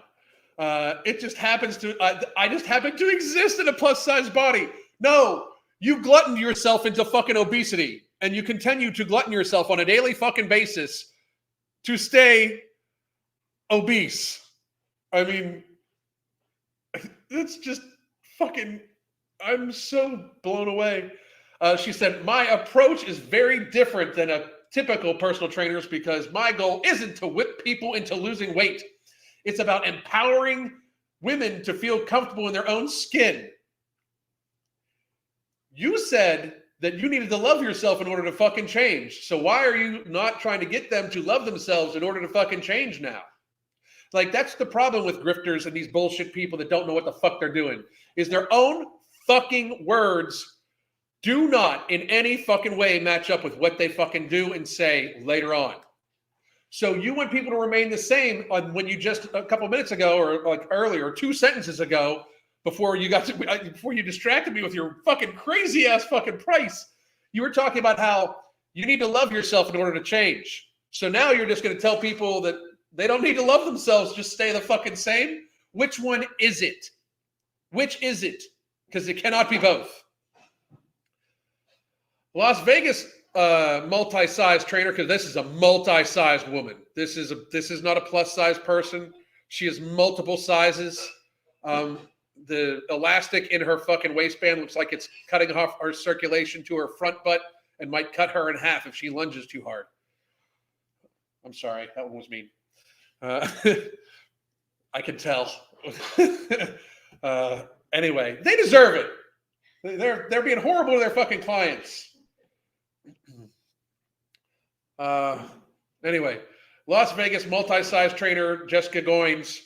It just happens to, I just happen to exist in a plus size body. No, you gluttoned yourself into fucking obesity and you continue to glutton yourself on a daily fucking basis to stay obese. I mean, it's just fucking, I'm so blown away. She said, my approach is very different than a typical personal trainers because my goal isn't to whip people into losing weight. It's about empowering women to feel comfortable in their own skin. You said that you needed to love yourself in order to fucking change. So why are you not trying to get them to love themselves in order to fucking change now? Like, that's the problem with grifters and these bullshit people that don't know what the fuck they're doing, is their own fucking words do not in any fucking way match up with what they fucking do and say later on. So you want people to remain the same on when you just a couple minutes ago or like earlier, 2 sentences ago, before you distracted me with your fucking crazy ass fucking price. You were talking about how you need to love yourself in order to change. So now you're just going to tell people that they don't need to love themselves, just stay the fucking same. Which one is it? Which is it? Because it cannot be both. Las Vegas multi-size trainer, because this is a multi-sized woman. This is not a plus-size person. She has multiple sizes. The elastic in her fucking waistband looks like it's cutting off her circulation to her front butt and might cut her in half if she lunges too hard. I'm sorry, that one was mean. I can tell. Anyway, they deserve it. They're being horrible to their fucking clients. Anyway, Las Vegas multi-size trainer Jessica Goins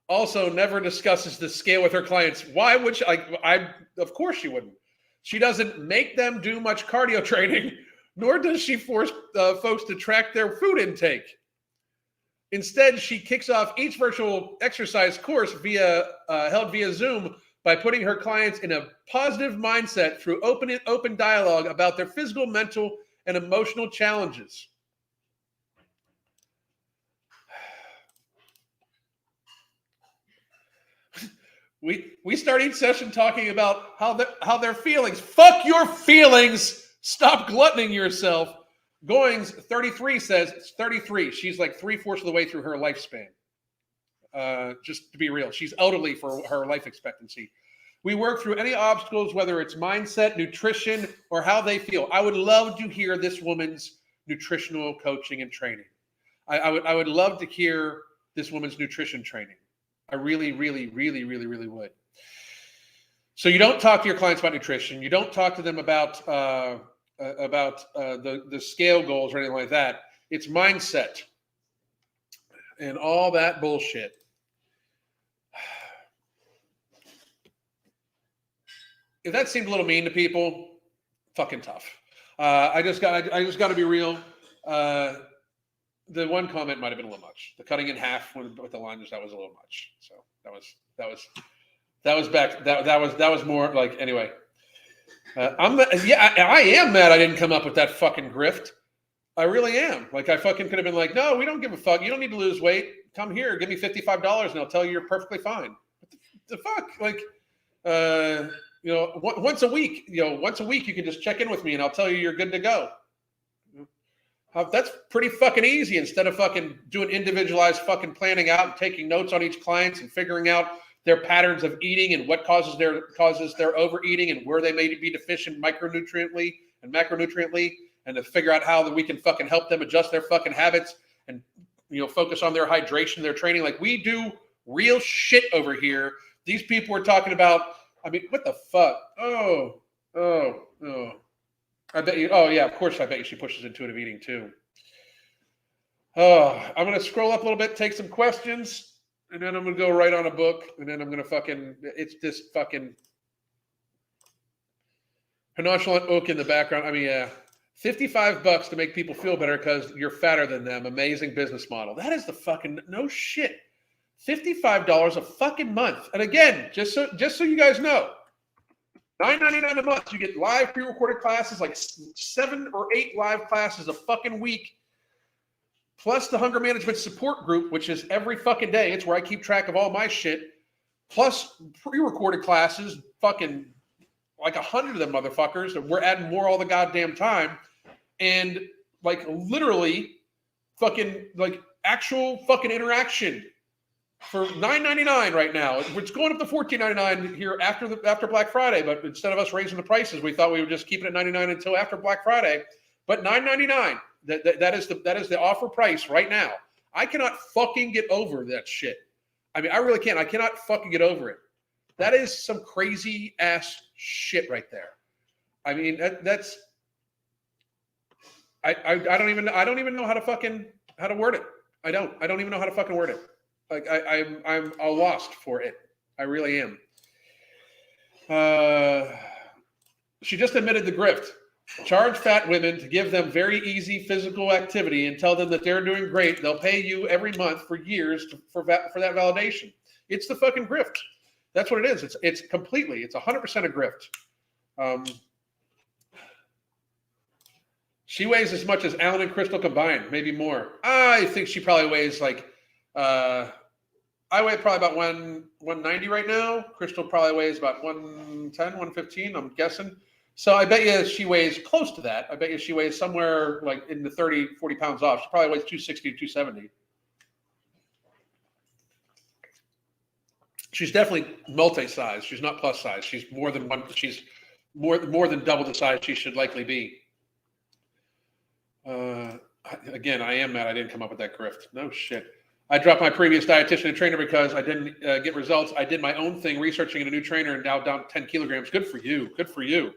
also never discusses the scale with her clients. Why would she? Of course she wouldn't. She doesn't make them do much cardio training, nor does she force folks to track their food intake. Instead, she kicks off each virtual exercise course held via Zoom by putting her clients in a positive mindset through open dialogue about their physical, mental, and emotional challenges. We start each session talking about how their feelings. Fuck your feelings. Stop gluttoning yourself. Goings, 33, says it's 33. She's like 3/4 of the way through her lifespan. Just to be real, she's elderly for her life expectancy. We work through any obstacles, whether it's mindset, nutrition, or how they feel. I would love to hear this woman's nutritional coaching and training. I would love to hear this woman's nutrition training. I really, really, really, really, really would. So you don't talk to your clients about nutrition. You don't talk to them about the scale goals or anything like that. It's mindset and all that bullshit. If that seemed a little mean to people, fucking tough. I just got to be real. The one comment might have been a little much. The cutting in half with the liners, that was a little much. So that was more like, anyway. I am mad I didn't come up with that fucking grift. I really am. Like, I fucking could have been like, no, we don't give a fuck. You don't need to lose weight. Come here, give me $55 and I'll tell you you're perfectly fine. What the fuck? Like, once a week you can just check in with me and I'll tell you you're good to go. That's pretty fucking easy instead of fucking doing individualized fucking planning out and taking notes on each client and figuring out their patterns of eating and what causes their overeating and where they may be deficient micronutriently and macronutriently, and to figure out how that we can fucking help them adjust their fucking habits and, focus on their hydration, their training. Like, we do real shit over here. These people are talking about, I mean, what the fuck? Oh. I bet you, of course, I bet you she pushes intuitive eating too. Oh, I'm going to scroll up a little bit, take some questions, and then I'm going to go right on a book, and then I'm going to it's this fucking nonchalant oak in the background. I mean, $55 to make people feel better because you're fatter than them. Amazing business model. That is the fucking, no shit. $55 a fucking month. And again, just so you guys know, $9.99 a month. You get live pre-recorded classes, like 7 or 8 live classes a fucking week, plus the Hunger Management Support Group, which is every fucking day. It's where I keep track of all my shit, plus pre-recorded classes, fucking like 100 of them motherfuckers. And we're adding more all the goddamn time. And like literally fucking like actual fucking interaction for $9.99 right now. It's going up to $14.99 here after Black Friday, but instead of us raising the prices, we thought we would just keep it at $99 until after Black Friday. But $9.99, that is the offer price right now. I cannot fucking get over that shit. I mean, I really can't. I cannot fucking get over it. That is some crazy ass shit right there. I mean, that's. I don't even know how to word it. I don't even know how to fucking word it. Like I'm all lost for it. I really am. She just admitted the grift. Charge fat women to give them very easy physical activity and tell them that they're doing great. They'll pay you every month for years for that validation. It's the fucking grift. That's what it is. It's 100% a grift. She weighs as much as Alan and Crystal combined, maybe more. I think she probably weighs like, I weigh probably about 190 right now. Crystal probably weighs about 110, 115, I'm guessing. So I bet you she weighs close to that. I bet you she weighs somewhere like in the 30, 40 pounds off. She probably weighs 260 to 270. She's definitely multi-size. She's not plus size. She's more than one. She's more than double the size she should likely be. Again, I am mad I didn't come up with that grift. No shit. I dropped my previous dietitian and trainer because I didn't get results. I did my own thing researching a new trainer and now down 10 kilograms. Good for you. Good for you.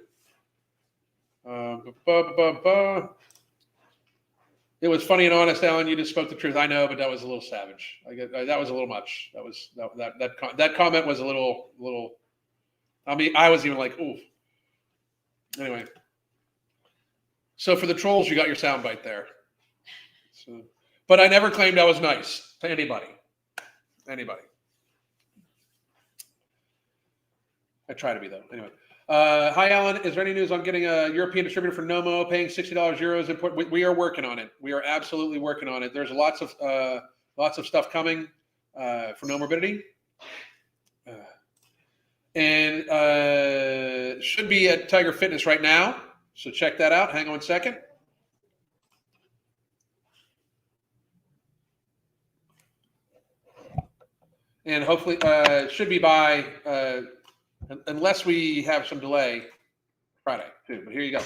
It was funny and honest, Alan. You just spoke the truth. I know, but that was a little savage. That was a little much. That comment was a little. I mean, I was even like, ooh. Anyway. So for the trolls, you got your soundbite there. So, but I never claimed I was nice to anybody. I try to be, though. Anyway. Hi, Alan. Is there any news on getting a European distributor for Nomo, paying $60 euros import? We are working on it. We are absolutely working on it. There's lots of stuff coming for No Morbidity. And should be at Tiger Fitness right now. So check that out. Hang on a second. And hopefully should be by, unless we have some delay, Friday too. But here you go.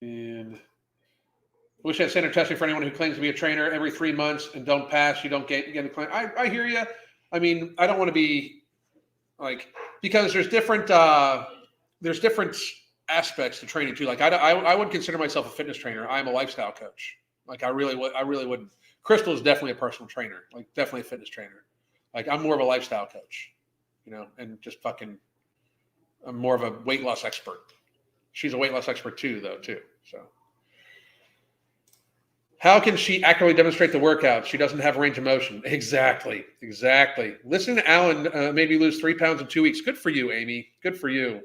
And I wish I had standard testing for anyone who claims to be a trainer every 3 months and don't pass. You don't get a claim. I hear you. I mean, I don't want to be like, because there's different aspects to training too. Like I would consider myself a fitness trainer. I'm a lifestyle coach. Like I really wouldn't. Crystal is definitely a personal trainer, like definitely a fitness trainer. Like I'm more of a lifestyle coach, and just fucking, I'm more of a weight loss expert. She's a weight loss expert too. So how can she accurately demonstrate the workout? She doesn't have range of motion. Exactly. Listen to Alan, maybe lose 3 pounds in 2 weeks. Good for you, Amy. Good for you.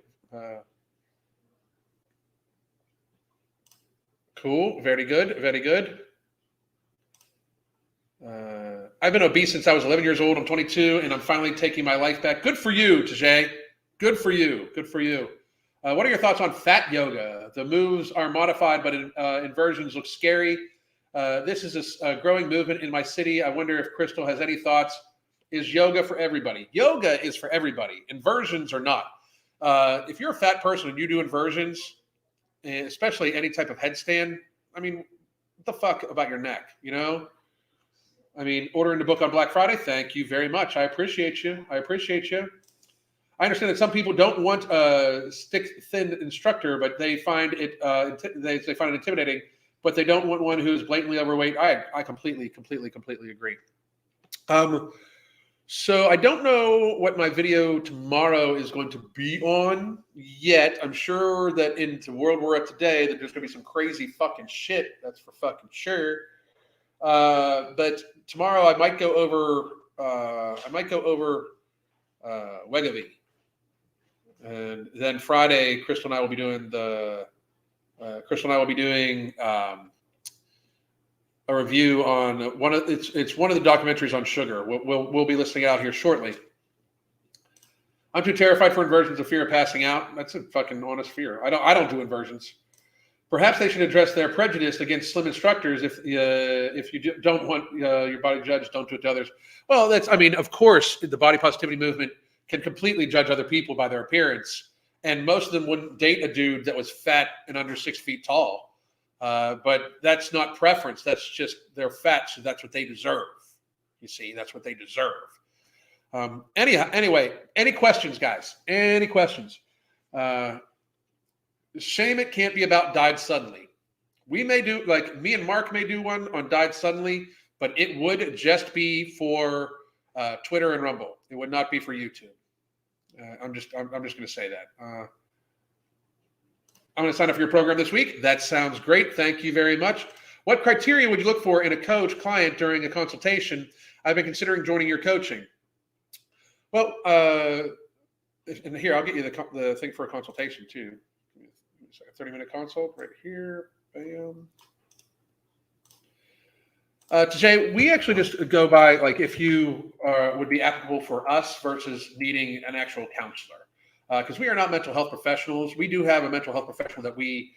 Cool. Very good. I've been obese since I was 11 years old. I'm 22, and I'm finally taking my life back. Good for you, Tajay. Good for you. What are your thoughts on fat yoga? The moves are modified, but inversions look scary. This is a growing movement in my city. I wonder if Crystal has any thoughts. Is yoga for everybody? Yoga is for everybody. Inversions are not. If you're a fat person and you do inversions, especially any type of headstand, I mean, what the fuck about your neck, I mean, ordering the book on Black Friday, thank you very much. I appreciate you. I understand that some people don't want a stick-thin instructor, but they find it they find it intimidating, but they don't want one who's blatantly overweight. I completely agree. So I don't know what my video tomorrow is going to be on yet. I'm sure that in the world we're at today, that there's going to be some crazy fucking shit. That's for fucking sure. But tomorrow I might go over Wegovy, and then Friday Crystal and I will be doing a review on one of the documentaries on sugar. We'll be listing out here shortly. I'm too terrified for inversions of fear of passing out. That's a fucking honest fear. I don't do inversions. Perhaps they should address their prejudice against slim instructors. If you don't want your body judged, don't do it to others. Well, of course, the body positivity movement can completely judge other people by their appearance. And most of them wouldn't date a dude that was fat and under 6 feet tall. But that's not preference. That's just they're fat, so that's what they deserve. You see, that's what they deserve. Anyway, any questions, guys? Any questions? Shame it can't be about died suddenly. We may do, like me and Mark may do one on died suddenly, but it would just be for Twitter and Rumble. It would not be for YouTube. I'm just going to say that. I'm going to sign up for your program this week. That sounds great. Thank you very much. What criteria would you look for in a coach client during a consultation? I've been considering joining your coaching. Well, and here, I'll get you the thing for a consultation too. It's like a 30-minute consult right here. Bam. Jay, we actually just go by like if you would be applicable for us versus needing an actual counselor. Because we are not mental health professionals. We do have a mental health professional that we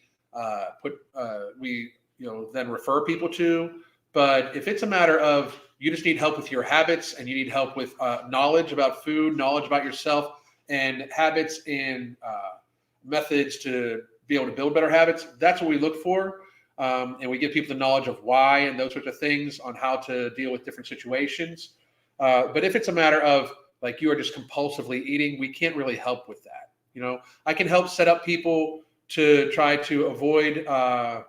then refer people to. But if it's a matter of you just need help with your habits and you need help with knowledge about food, knowledge about yourself, and habits and methods to be able to build better habits, that's what we look for. And we give people the knowledge of why and those sorts of things on how to deal with different situations. But if it's a matter of like you are just compulsively eating, we can't really help with that. You know, I can help set up people to try to avoid. Oh,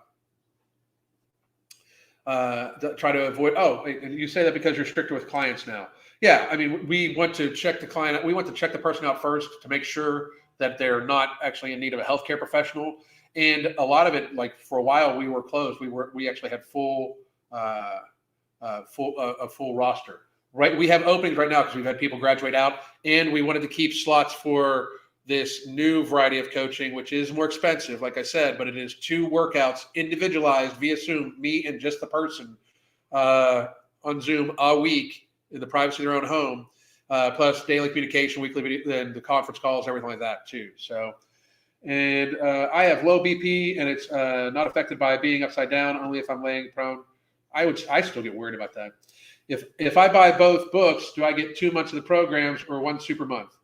you say that because you're stricter with clients now. Yeah, I mean, we want to check the client. We want to check the person out first to make sure that they're not actually in need of a healthcare professional. And a lot of it, like for a while, we were closed. We actually had full roster. Right, we have openings right now because we've had people graduate out, and we wanted to keep slots for this new variety of coaching, which is more expensive, like I said, but it is 2 workouts individualized via Zoom, me and just the person on Zoom a week in the privacy of their own home, plus daily communication, weekly video, and the conference calls, everything like that too. So, and I have low BP, and it's not affected by being upside down, only if I'm laying prone. I still get worried about that. If I buy both books, do I get 2 months of the programs or 1 super month?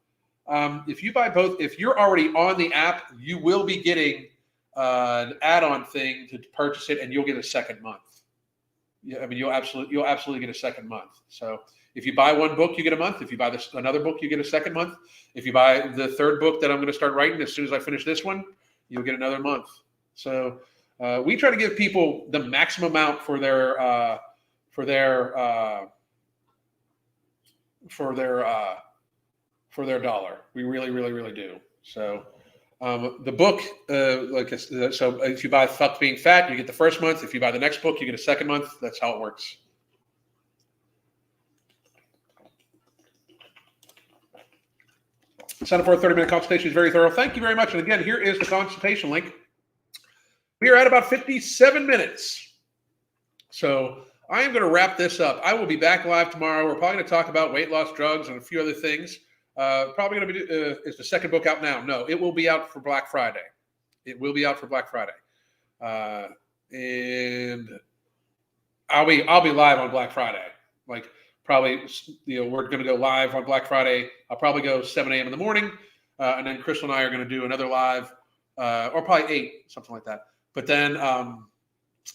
If you buy both, if you're already on the app, you will be getting an add-on thing to purchase it, and you'll get a second month. Yeah, I mean, you'll absolutely get a second month. So if you buy 1 book, you get a month. If you buy another book, you get a second month. If you buy the 3rd book that I'm going to start writing as soon as I finish this one, you'll get another month. So we try to give people the maximum amount for their dollar. We really, really, really do. So the book, so if you buy Fuck Being Fat, you get the first month. If you buy the next book, you get a second month. That's how it works. Sign up for a 30-minute consultation is very thorough. Thank you very much. And again, here is the consultation link. We are at about 57 minutes. So I am going to wrap this up. I will be back live tomorrow. We're probably going to talk about weight loss drugs and a few other things. Probably going to be, is the second book out now? No, it will be out for Black Friday. It will be out for Black Friday. And I'll be live on Black Friday. Like probably, we're going to go live on Black Friday. I'll probably go 7 a.m. in the morning. And then Crystal and I are going to do another live, or probably 8, something like that. But then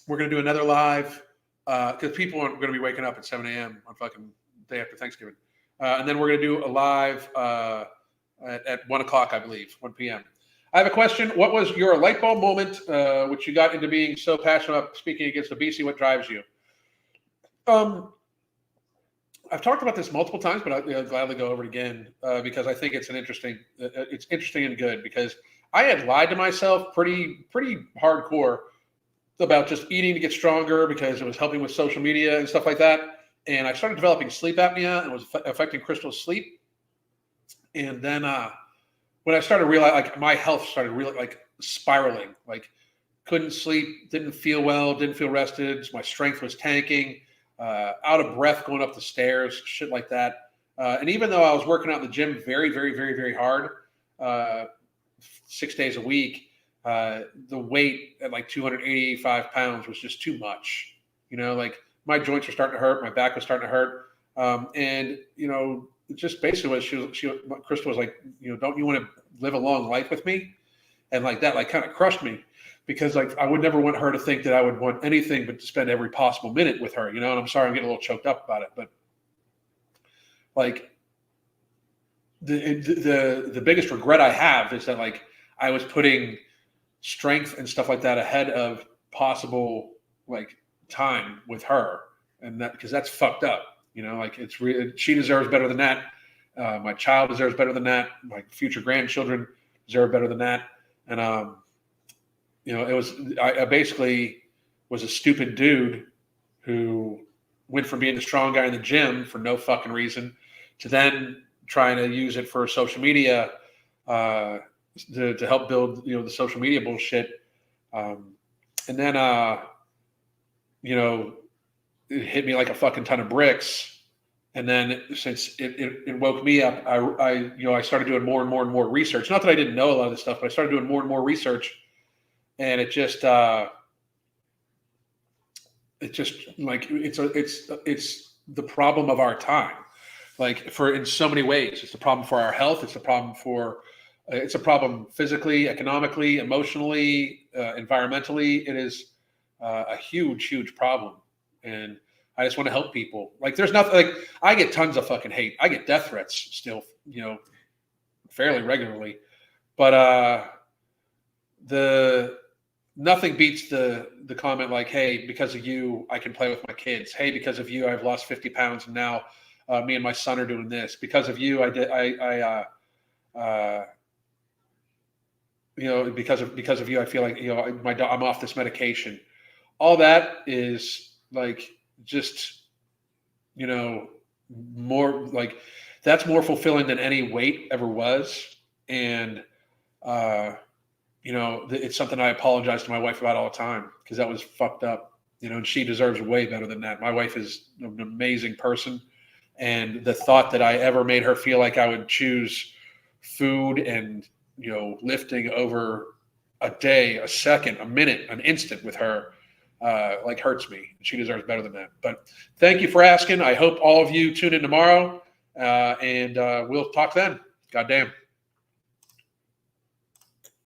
we're going to do another live because people aren't going to be waking up at 7 a.m. on fucking day after Thanksgiving. And then we're going to do a live at 1 o'clock, I believe, 1 p.m. I have a question. What was your light bulb moment which you got into being so passionate about speaking against obesity? What drives you? I've talked about this multiple times, but I'll gladly go over it again because I think it's interesting and good because I had lied to myself pretty hardcore about just eating to get stronger because it was helping with social media and stuff like that. And I started developing sleep apnea and it was affecting Crystal's sleep. And then when I started realizing, like, my health started really like spiraling, like couldn't sleep, didn't feel well, didn't feel rested. My strength was tanking, out of breath going up the stairs, shit like that. And even though I was working out in the gym very, very, very, very hard, 6 days a week, the weight at like 285 pounds was just too much. Like my joints were starting to hurt. My back was starting to hurt. And, just basically what Crystal was like, don't you want to live a long life with me? And like that, like kind of crushed me because like, I would never want her to think that I would want anything but to spend every possible minute with her, and I'm sorry, I'm getting a little choked up about it, but like the biggest regret I have is that like I was putting strength and stuff like that ahead of possible like time with her, and that because that's fucked up. Like it's really she deserves better than that. My child deserves better than that. My future grandchildren deserve better than that. And it was I basically was a stupid dude who went from being the strong guy in the gym for no fucking reason to then trying to use it for social media to help build the social media bullshit. And then it hit me like a fucking ton of bricks. And then since it woke me up, I started doing more and more and more research. Not that I didn't know a lot of this stuff, but I started doing more and more research, and it just like it's the problem of our time. Like in so many ways, it's a problem for our health. It's a problem physically, economically, emotionally, environmentally. It is a huge problem, and I just want to help people. Like there's nothing like I get tons of fucking hate. I get death threats still, fairly regularly. But nothing beats the comment like, hey, because of you, I can play with my kids. Hey, because of you, I've lost 50 pounds and now me and my son are doing this. Because of you, because of you, I feel like, I'm off this medication. All that is like, just more like that's more fulfilling than any weight ever was. And it's something I apologize to my wife about all the time because that was fucked up, and she deserves way better than that. My wife is an amazing person, and the thought that I ever made her feel like I would choose food and lifting over a day, a second, a minute, an instant with her like hurts me. She deserves better than that. But thank you for asking. I hope all of you tune in tomorrow, and we'll talk then. Goddamn.